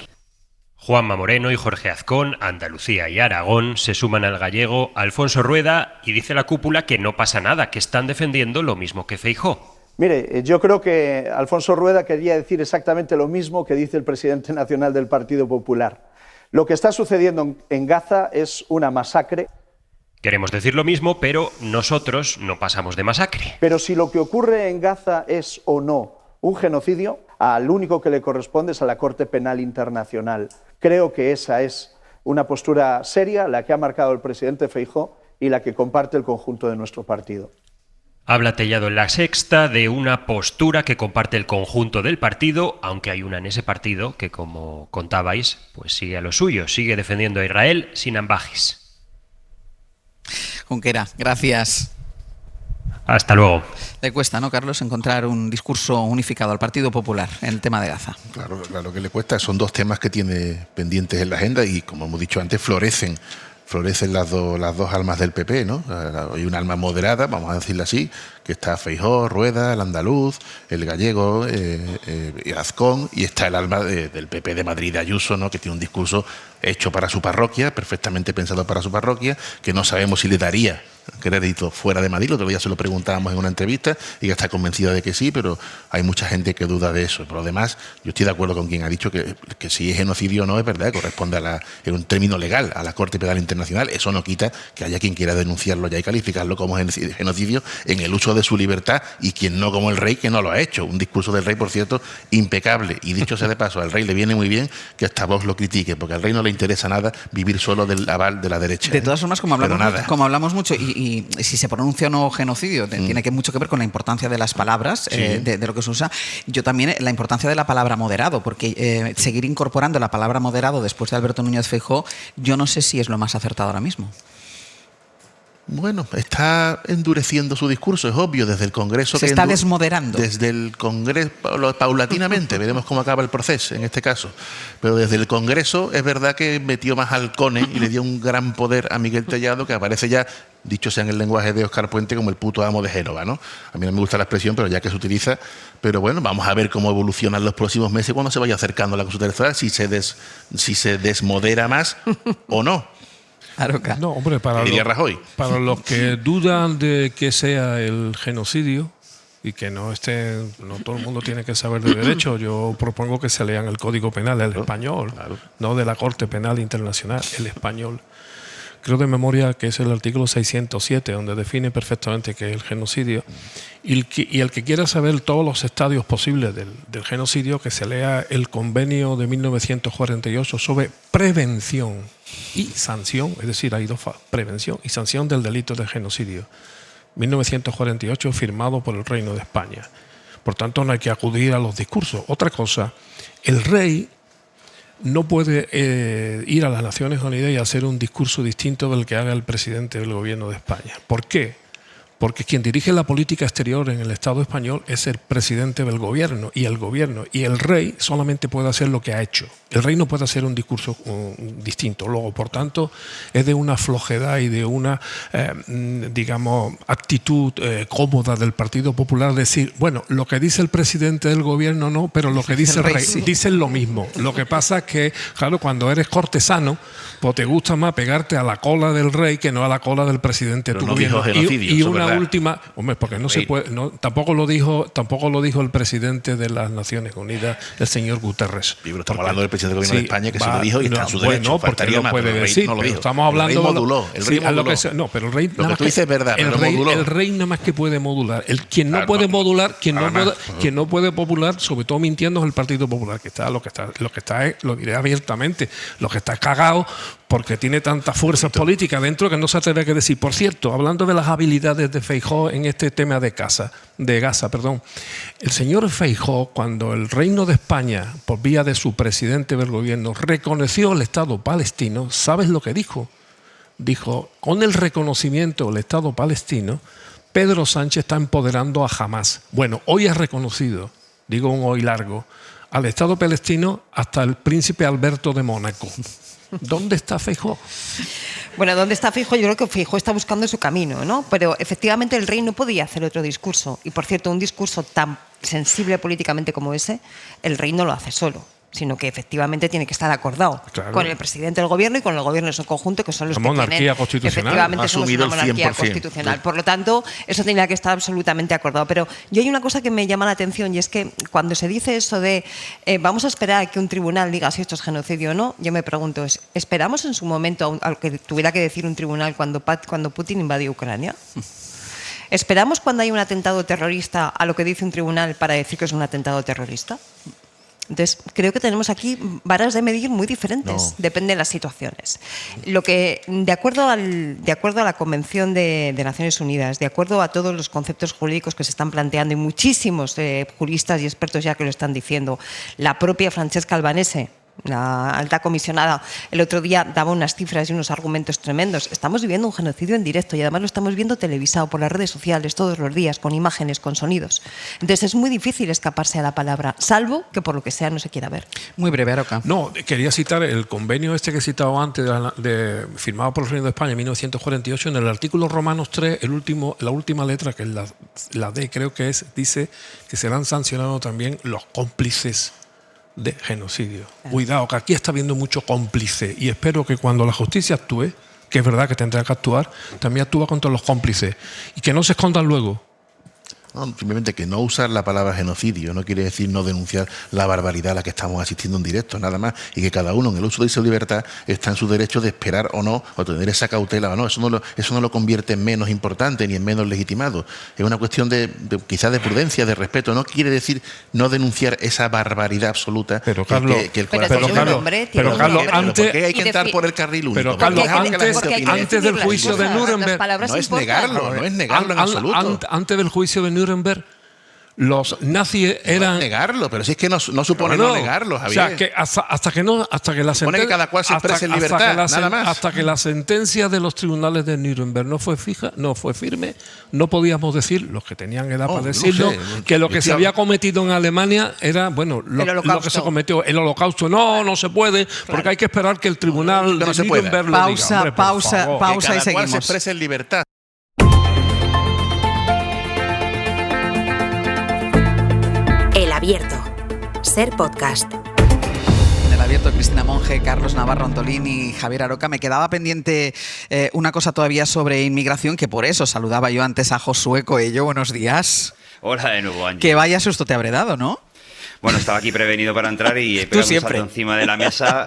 Juanma Moreno y Jorge Azcón, Andalucía y Aragón, se suman al gallego Alfonso Rueda y dice la cúpula que no pasa nada, que están defendiendo lo mismo que Feijóo. Mire, yo creo que Alfonso Rueda quería decir exactamente lo mismo que dice el presidente nacional del Partido Popular. Lo que está sucediendo en Gaza es una masacre. Queremos decir lo mismo, pero nosotros no pasamos de masacre. Pero si lo que ocurre en Gaza es o no un genocidio, al único que le corresponde es a la Corte Penal Internacional. Creo que esa es una postura seria, la que ha marcado el presidente Feijóo y la que comparte el conjunto de nuestro partido. Habla Tellado en La Sexta de una postura que comparte el conjunto del partido, aunque hay una en ese partido que, como contabais, pues sigue a lo suyo, sigue defendiendo a Israel sin ambajes. Junquera, gracias. Hasta luego. Le cuesta, ¿no, Carlos, encontrar un discurso unificado al Partido Popular en el tema de Gaza? Claro que le cuesta. Son dos temas que tiene pendientes en la agenda y, como hemos dicho antes, florecen las dos almas del PP, ¿no? Hay una alma moderada, vamos a decirlo así, que está Feijóo, Rueda, el andaluz, el gallego, Azcón, y está el alma del PP de Madrid, de Ayuso, ¿no? Que tiene un discurso hecho para su parroquia, perfectamente pensado para su parroquia, que no sabemos si le daría crédito fuera de Madrid. El otro día se lo preguntábamos en una entrevista y ya está convencida de que sí, pero hay mucha gente que duda de eso. Por lo demás, yo estoy de acuerdo con quien ha dicho que si es genocidio o no, es verdad, corresponde en un término legal a la Corte Penal Internacional. Eso no quita que haya quien quiera denunciarlo ya y calificarlo como genocidio en el uso de su libertad, y quien no, como el rey, que no lo ha hecho. Un discurso del rey, por cierto, impecable. Y dicho sea de paso, al rey le viene muy bien que hasta Vox lo critique, porque al rey no le interesa nada vivir solo del aval de la derecha. De todas formas, como hablamos mucho, y si se pronuncia o no genocidio, tiene mucho que ver con la importancia de las palabras, sí, de lo que se usa. Yo también la importancia de la palabra moderado, porque seguir incorporando la palabra moderado después de Alberto Núñez Feijóo, yo no sé si es lo más acertado ahora mismo. Bueno, está endureciendo su discurso, es obvio, desde el Congreso. Se está desmoderando. Desde el Congreso, paulatinamente, veremos cómo acaba el proceso en este caso. Pero desde el Congreso es verdad que metió más halcones y le dio un gran poder a Miguel Tellado, que aparece ya, dicho sea en el lenguaje de Óscar Puente, como el puto amo de Génova, ¿no? A mí no me gusta la expresión, pero ya que se utiliza. Pero bueno, vamos a ver cómo evolucionan los próximos meses cuando se vaya acercando la consulta electoral, si se desmodera más o no. No, hombre, para los que dudan de que sea el genocidio y que no todo el mundo tiene que saber de derecho, yo propongo que se lean el Código Penal, el español, no de la Corte Penal Internacional, el español. Creo de memoria que es el artículo 607, donde define perfectamente qué es el genocidio. Y el que quiera saber todos los estadios posibles del genocidio, que se lea el convenio de 1948 sobre prevención y sanción, es decir, hay dos fases, prevención y sanción del delito de genocidio. 1948, firmado por el Reino de España. Por tanto, no hay que acudir a los discursos. Otra cosa, el rey no puede ir a las Naciones Unidas y hacer un discurso distinto del que haga el presidente del gobierno de España. ¿Por qué? Porque quien dirige la política exterior en el Estado español es el presidente del gobierno, y el rey solamente puede hacer lo que ha hecho. El rey no puede hacer un discurso distinto. Luego, por tanto, es de una flojedad y de una, actitud cómoda del Partido Popular decir, bueno, lo que dice el presidente del gobierno no, pero lo que dice el rey, sí, dicen lo mismo. Lo que pasa es que, claro, cuando eres cortesano, pues te gusta más pegarte a la cola del rey que no a la cola del presidente de tu gobierno. Y una última, hombre, porque no se puede, tampoco lo dijo el presidente de las Naciones Unidas, el señor Guterres. Pero estamos hablando del presidente del gobierno de España, que se lo dijo y está en su derecho. No, porque no puede decir, no estamos hablando. El rey moduló. No, pero el rey. Lo que tú dices es verdad, pero moduló. El rey nada más que puede modular. Quien no puede modular, quien no puede popular, sobre todo mintiendo, es el Partido Popular, que está, lo que está es, lo diré abiertamente, lo que está cagado porque tiene tantas fuerzas políticas dentro que no se atreve a decir. Por cierto, hablando de las habilidades de Feijóo en este tema de Gaza, el señor Feijóo, cuando el Reino de España, por vía de su presidente del gobierno, reconoció el Estado palestino, ¿sabes lo que dijo? Dijo, con el reconocimiento del Estado palestino, Pedro Sánchez está empoderando a Hamás. Bueno, hoy ha reconocido, digo un hoy largo, al Estado palestino hasta el príncipe Alberto de Mónaco. ¿Dónde está Feijóo? Bueno, ¿dónde está Feijóo? Yo creo que Feijóo está buscando su camino, ¿no? Pero efectivamente el rey no podía hacer otro discurso. Y por cierto, un discurso tan sensible políticamente como ese, el rey no lo hace solo, sino que efectivamente tiene que estar acordado con el presidente del gobierno y con el gobierno en su conjunto, que son los que tienen, efectivamente somos una monarquía constitucional. Por lo tanto, eso tenía que estar absolutamente acordado. Pero yo hay una cosa que me llama la atención, y es que cuando se dice eso de vamos a esperar a que un tribunal diga si esto es genocidio o no, yo me pregunto, ¿esperamos en su momento a lo que tuviera que decir un tribunal cuando Putin invadió Ucrania? ¿Esperamos cuando hay un atentado terrorista a lo que dice un tribunal para decir que es un atentado terrorista? Entonces, creo que tenemos aquí varas de medir muy diferentes, depende de las situaciones. Lo que, de acuerdo a la Convención de Naciones Unidas, de acuerdo a todos los conceptos jurídicos que se están planteando, y muchísimos juristas y expertos ya que lo están diciendo, la propia Francesca Albanese La alta comisionada el otro día daba unas cifras y unos argumentos tremendos. Estamos viviendo un genocidio en directo y además lo estamos viendo televisado por las redes sociales todos los días, con imágenes, con sonidos. Entonces es muy difícil escaparse a la palabra, salvo que por lo que sea no se quiera ver. Muy breve, Aroca. No, quería citar el convenio que he citado antes, firmado por el Reino de España en 1948, en el artículo Romanos 3, la última letra, que es la D, creo que dice que serán sancionados también los cómplices de genocidio. Cuidado, que aquí está habiendo mucho cómplice y espero que cuando la justicia actúe, que es verdad que tendrá que actuar, también actúa contra los cómplices y que no se escondan luego. No, simplemente que no usar la palabra genocidio no quiere decir no denunciar la barbaridad a la que estamos asistiendo en directo, nada más, y que cada uno en el uso de su libertad está en su derecho de esperar o no, o tener esa cautela o no. Eso no lo convierte en menos importante ni en menos legitimado. Es una cuestión quizás de prudencia, de respeto. No quiere decir no denunciar esa barbaridad absoluta. Pero Carlos, ¿por qué hay que entrar por el carril único? Pero Carlos, antes del juicio de Nuremberg, no es negarlo en absoluto. Antes del juicio de Nuremberg, los nazis eran... No negarlo, pero si es que no supone no negarlo, Javier. O sea, que hasta que la sentencia... que cada cual se exprese en libertad, nada más. Hasta que la sentencia de los tribunales de Nuremberg no fue firme, no podíamos decir, los que tenían edad para decirlo, que lo que se había cometido en Alemania era, lo que se cometió, el holocausto. No se puede, porque hay que esperar que el tribunal de Nuremberg lo diga. Pausa que cada y seguimos. Cual se exprese en libertad. El Abierto. Ser podcast. En El Abierto, Cristina Monge, Carlos Navarro Antolín y Javier Aroca. Me quedaba pendiente una cosa todavía sobre inmigración, que por eso saludaba yo antes a Josué Coello. Buenos días. Hola de nuevo, Ángel. Que vaya susto te habré dado, ¿no? Bueno, estaba aquí prevenido para entrar y he pegado un salto encima de la mesa,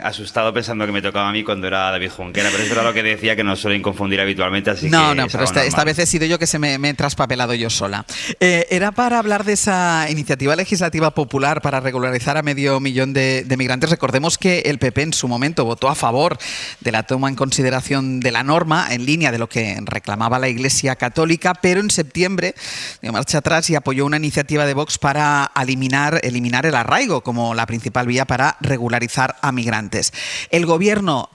asustado pensando que me tocaba a mí cuando era David Junquera, pero es verdad lo que decía, que nos suelen confundir habitualmente, así no, que... pero esta vez he sido yo que me he traspapelado yo sola. Era para hablar de esa iniciativa legislativa popular para regularizar a 500.000 de migrantes. Recordemos que el PP en su momento votó a favor de la toma en consideración de la norma, en línea de lo que reclamaba la Iglesia Católica, pero en septiembre dio marcha atrás y apoyó una iniciativa de Vox para eliminar el arraigo como la principal vía para regularizar a migrantes. El gobierno,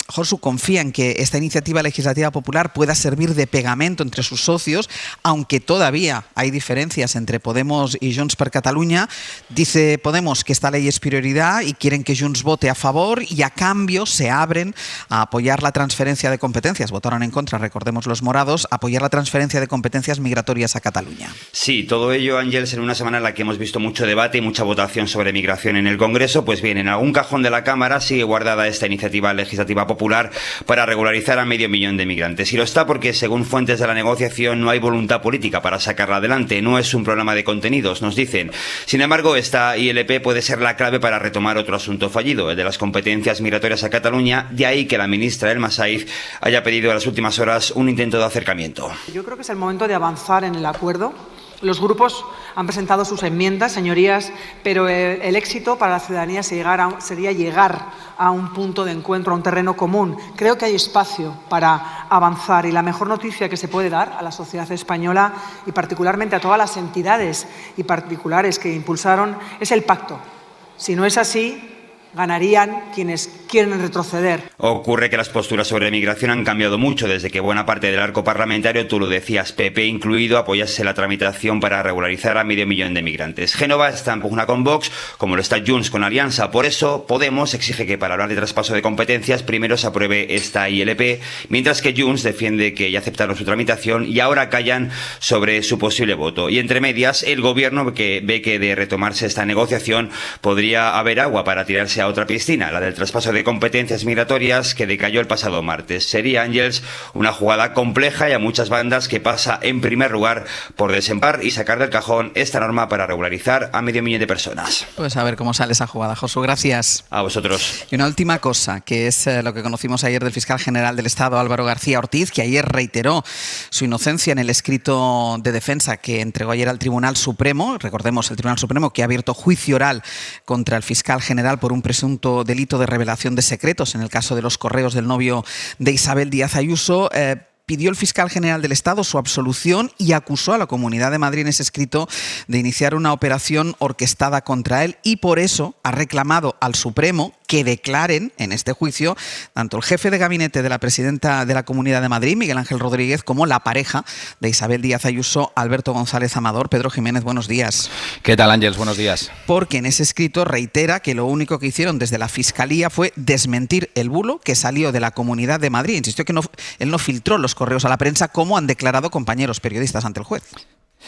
Josu, confía en que esta iniciativa legislativa popular pueda servir de pegamento entre sus socios, aunque todavía hay diferencias entre Podemos y Junts per Catalunya. Dice Podemos que esta ley es prioridad y quieren que Junts vote a favor y a cambio se abren a apoyar la transferencia de competencias. Votaron en contra, recordemos los morados, apoyar la transferencia de competencias migratorias a Cataluña. Sí, todo ello, Ángels, en una semana en la que hemos visto mucho debate y mucha votación sobre migración en el Congreso. Pues bien, en algún cajón de la Cámara sigue guardada esta iniciativa legislativa popular para regularizar a 500.000 de migrantes. Y lo está porque, según fuentes de la negociación, no hay voluntad política para sacarla adelante. No es un problema de contenidos, nos dicen. Sin embargo, esta ILP puede ser la clave para retomar otro asunto fallido, el de las competencias migratorias a Cataluña. De ahí que la ministra El Massaïf haya pedido en las últimas horas un intento de acercamiento. Yo creo que es el momento de avanzar en el acuerdo. Los grupos han presentado sus enmiendas, señorías, pero el éxito para la ciudadanía sería llegar a un punto de encuentro, a un terreno común. Creo que hay espacio para avanzar y la mejor noticia que se puede dar a la sociedad española y particularmente a todas las entidades y particulares que impulsaron es el pacto. Si no es así, ganarían quienes quieren retroceder. Ocurre que las posturas sobre migración han cambiado mucho desde que buena parte del arco parlamentario, tú lo decías, PP incluido, apoyase la tramitación para regularizar a 500.000 de migrantes. Génova está en pugna con Vox, como lo está Junts con Alianza. Por eso, Podemos exige que para hablar de traspaso de competencias primero se apruebe esta ILP, mientras que Junts defiende que ya aceptaron su tramitación y ahora callan sobre su posible voto. Y entre medias, el gobierno que ve que de retomarse esta negociación podría haber agua para tirarse a otra piscina, la del traspaso de competencias migratorias que decayó el pasado martes. Sería, Ángels, una jugada compleja y a muchas bandas que pasa en primer lugar por desempar y sacar del cajón esta norma para regularizar a 500.000 de personas. Pues a ver cómo sale esa jugada, Josu. Gracias. A vosotros. Y una última cosa, que es lo que conocimos ayer del fiscal general del Estado, Álvaro García Ortiz, que ayer reiteró su inocencia en el escrito de defensa que entregó ayer al Tribunal Supremo. Recordemos, el Tribunal Supremo que ha abierto juicio oral contra el fiscal general por un presunto delito de revelación de secretos en el caso de los correos del novio de Isabel Díaz Ayuso. pidió el fiscal general del Estado su absolución y acusó a la Comunidad de Madrid en ese escrito de iniciar una operación orquestada contra él, y por eso ha reclamado al Supremo que declaren en este juicio tanto el jefe de gabinete de la presidenta de la Comunidad de Madrid, Miguel Ángel Rodríguez, como la pareja de Isabel Díaz Ayuso, Alberto González Amador. Pedro Jiménez, buenos días. ¿Qué tal, Ángeles? Buenos días. Porque en ese escrito reitera que lo único que hicieron desde la Fiscalía fue desmentir el bulo que salió de la Comunidad de Madrid. Insistió que él no filtró los correos a la prensa, como han declarado compañeros periodistas ante el juez.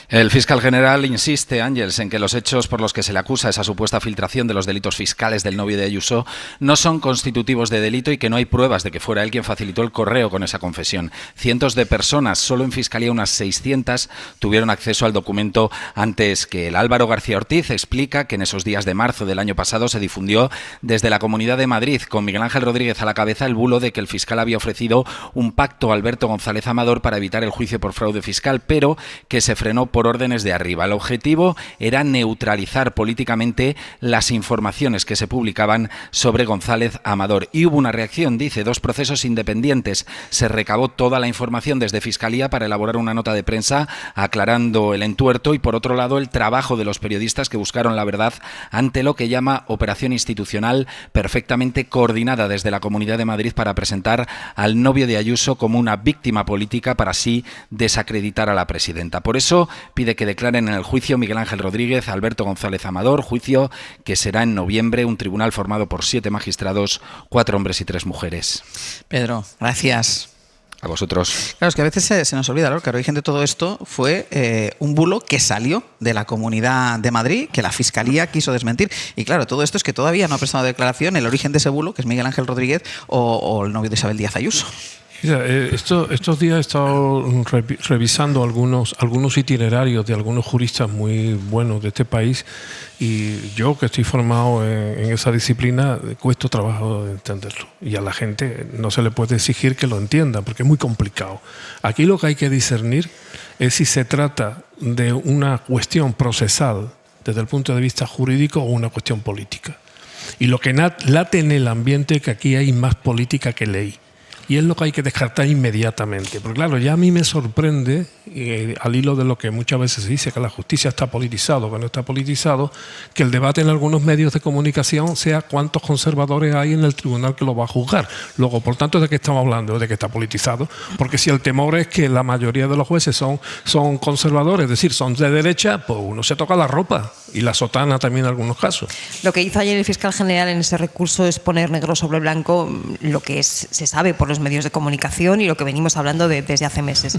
El fiscal general insiste, Ángels, en que los hechos por los que se le acusa esa supuesta filtración de los delitos fiscales del novio de Ayuso no son constitutivos de delito y que no hay pruebas de que fuera él quien facilitó el correo con esa confesión. Cientos de personas, solo en Fiscalía unas 600, tuvieron acceso al documento antes que él. Álvaro García Ortiz explica que en esos días de marzo del año pasado se difundió desde la Comunidad de Madrid, con Miguel Ángel Rodríguez a la cabeza, el bulo de que el fiscal había ofrecido un pacto a Alberto González Amador para evitar el juicio por fraude fiscal, pero que se frenó por órdenes de arriba. El objetivo era neutralizar políticamente las informaciones que se publicaban sobre González Amador. Y hubo una reacción, dice, 2 procesos independientes. Se recabó toda la información desde Fiscalía para elaborar una nota de prensa aclarando el entuerto, y por otro lado el trabajo de los periodistas que buscaron la verdad ante lo que llama operación institucional perfectamente coordinada desde la Comunidad de Madrid para presentar al novio de Ayuso como una víctima política para así desacreditar a la presidenta. Por eso pide que declaren en el juicio Miguel Ángel Rodríguez, Alberto González Amador, juicio que será en noviembre, un tribunal formado por 7 magistrados, 4 hombres y 3 mujeres. Pedro, gracias. A vosotros. Claro, es que a veces se nos olvida, ¿no? Que el origen de todo esto fue un bulo que salió de la Comunidad de Madrid, que la Fiscalía quiso desmentir. Y claro, todo esto es que todavía no ha prestado declaración el origen de ese bulo, que es Miguel Ángel Rodríguez o el novio de Isabel Díaz Ayuso. Mira, estos días he estado revisando algunos itinerarios de algunos juristas muy buenos de este país, y yo, que estoy formado en esa disciplina, cuesta trabajo de entenderlo, y a la gente no se le puede exigir que lo entienda porque es muy complicado. Aquí lo que hay que discernir es si se trata de una cuestión procesal desde el punto de vista jurídico o una cuestión política. Y lo que late en el ambiente es que aquí hay más política que ley. Y es lo que hay que descartar inmediatamente. Porque claro, ya a mí me sorprende, al hilo de lo que muchas veces se dice, que la justicia está politizado, que no está politizado, que el debate en algunos medios de comunicación sea cuántos conservadores hay en el tribunal que lo va a juzgar. Luego, por tanto, ¿de qué estamos hablando? De que está politizado. Porque si el temor es que la mayoría de los jueces son conservadores, es decir, son de derecha, pues uno se toca la ropa y la sotana también en algunos casos. Lo que hizo ayer el fiscal general en ese recurso es poner negro sobre blanco lo que se sabe por los medios de comunicación y lo que venimos hablando desde hace meses.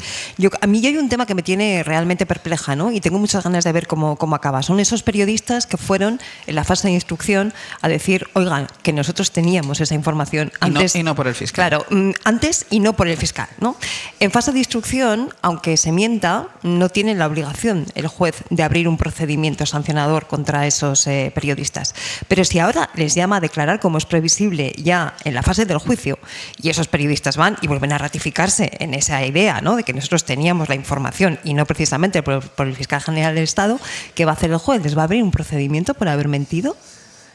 A mí hay un tema que me tiene realmente perpleja, ¿no? Y tengo muchas ganas de ver cómo acaba. Son esos periodistas que fueron en la fase de instrucción a decir, oigan, que nosotros teníamos esa información antes. Y no por el fiscal. Claro, antes y no por el fiscal, ¿no? En fase de instrucción, aunque se mienta, no tiene la obligación el juez de abrir un procedimiento sancionador contra esos periodistas. Pero si ahora les llama a declarar, como es previsible ya en la fase del juicio, y esos periodistas van y vuelven a ratificarse en esa idea, ¿no?, de que nosotros teníamos la información y no precisamente por el fiscal general del Estado, ¿qué va a hacer el juez? ¿Les va a abrir un procedimiento por haber mentido?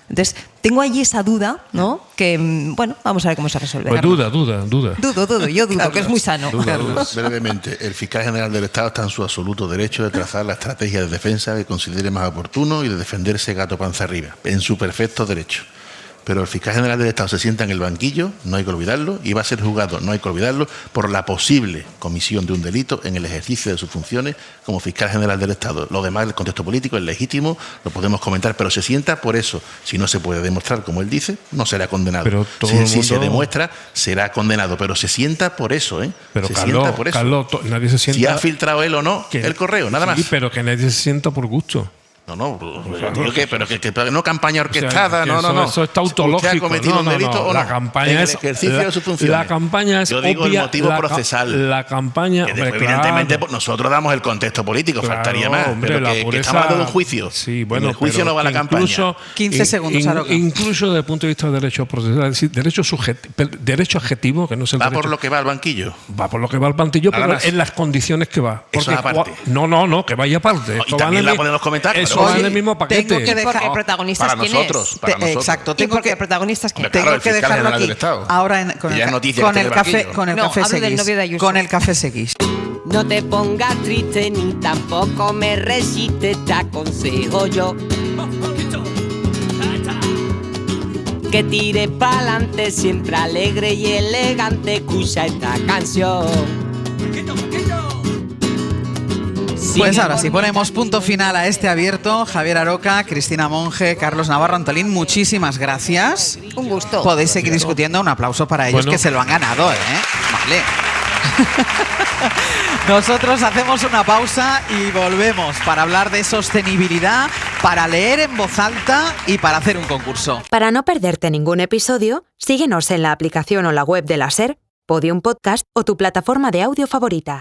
Entonces, tengo allí esa duda, ¿no? Que, bueno, vamos a ver cómo se resuelve. Pues dudo, yo dudo, Carlos, que es muy sano. Brevemente, el fiscal general del Estado está en su absoluto derecho de trazar la estrategia de defensa que considere más oportuno y de defenderse gato panza arriba, en su perfecto derecho. Pero el fiscal general del Estado se sienta en el banquillo, no hay que olvidarlo, y va a ser juzgado, no hay que olvidarlo, por la posible comisión de un delito en el ejercicio de sus funciones como fiscal general del Estado. Lo demás, el contexto político es legítimo, lo podemos comentar, pero se sienta por eso. Si no se puede demostrar, como él dice, no será condenado. Pero si se demuestra, será condenado, pero se sienta por eso, ¿eh? Pero se Carlos, sienta por eso. Carlos, nadie se sienta... Si ha filtrado él o no el correo, nada más. Sí, pero que nadie se sienta por gusto. No, digo que no campaña orquestada, no. Eso está autológico. ¿Usted ha cometido un delito o no? La campaña en el es ejercicio de su función. La campaña es Yo digo obvia, el motivo procesal. La campaña, que después, evidentemente, nosotros damos el contexto político, faltaría más. Pero que estamos hablando de un juicio. Sí, bueno, en el juicio no va la campaña. 15 segundos, Aroca. Incluso desde el punto de vista de derecho procesal, es decir, derecho adjetivo, que no es el va derecho. por lo que va al banquillo. Va por lo que va al banquillo, pero en las condiciones que va. Eso es aparte. No, que vaya aparte. Y también la podemos comentar. Eso eso va en el mismo paquete. Tengo que dejar... Porque protagonistas Para quién nosotros, es. para nosotros. Exacto. Tengo que protagonistas quién es. Claro, Tengo que el fiscal dejarlo general aquí. del Estado. Ahora Que ya es noticia que esté en el banquillo. con el No, café hablo del seguís. novio de Ayuso. Con el café seguís. No te pongas triste ni tampoco me resistes, te aconsejo yo que tires pa'lante, siempre alegre y elegante, escucha esta canción. Pues ahora sí, ponemos punto final a este abierto. Javier Aroca, Cristina Monge, Carlos Navarro, Antolín, muchísimas gracias. Un gusto. Podéis seguir discutiendo, un aplauso para ellos, Bueno. que se lo han ganado, ¿eh? Vale. Nosotros hacemos una pausa y volvemos para hablar de sostenibilidad, para leer en voz alta y para hacer un concurso. Para no perderte ningún episodio, síguenos en la aplicación o la web de la SER, Podium Podcast o tu plataforma de audio favorita.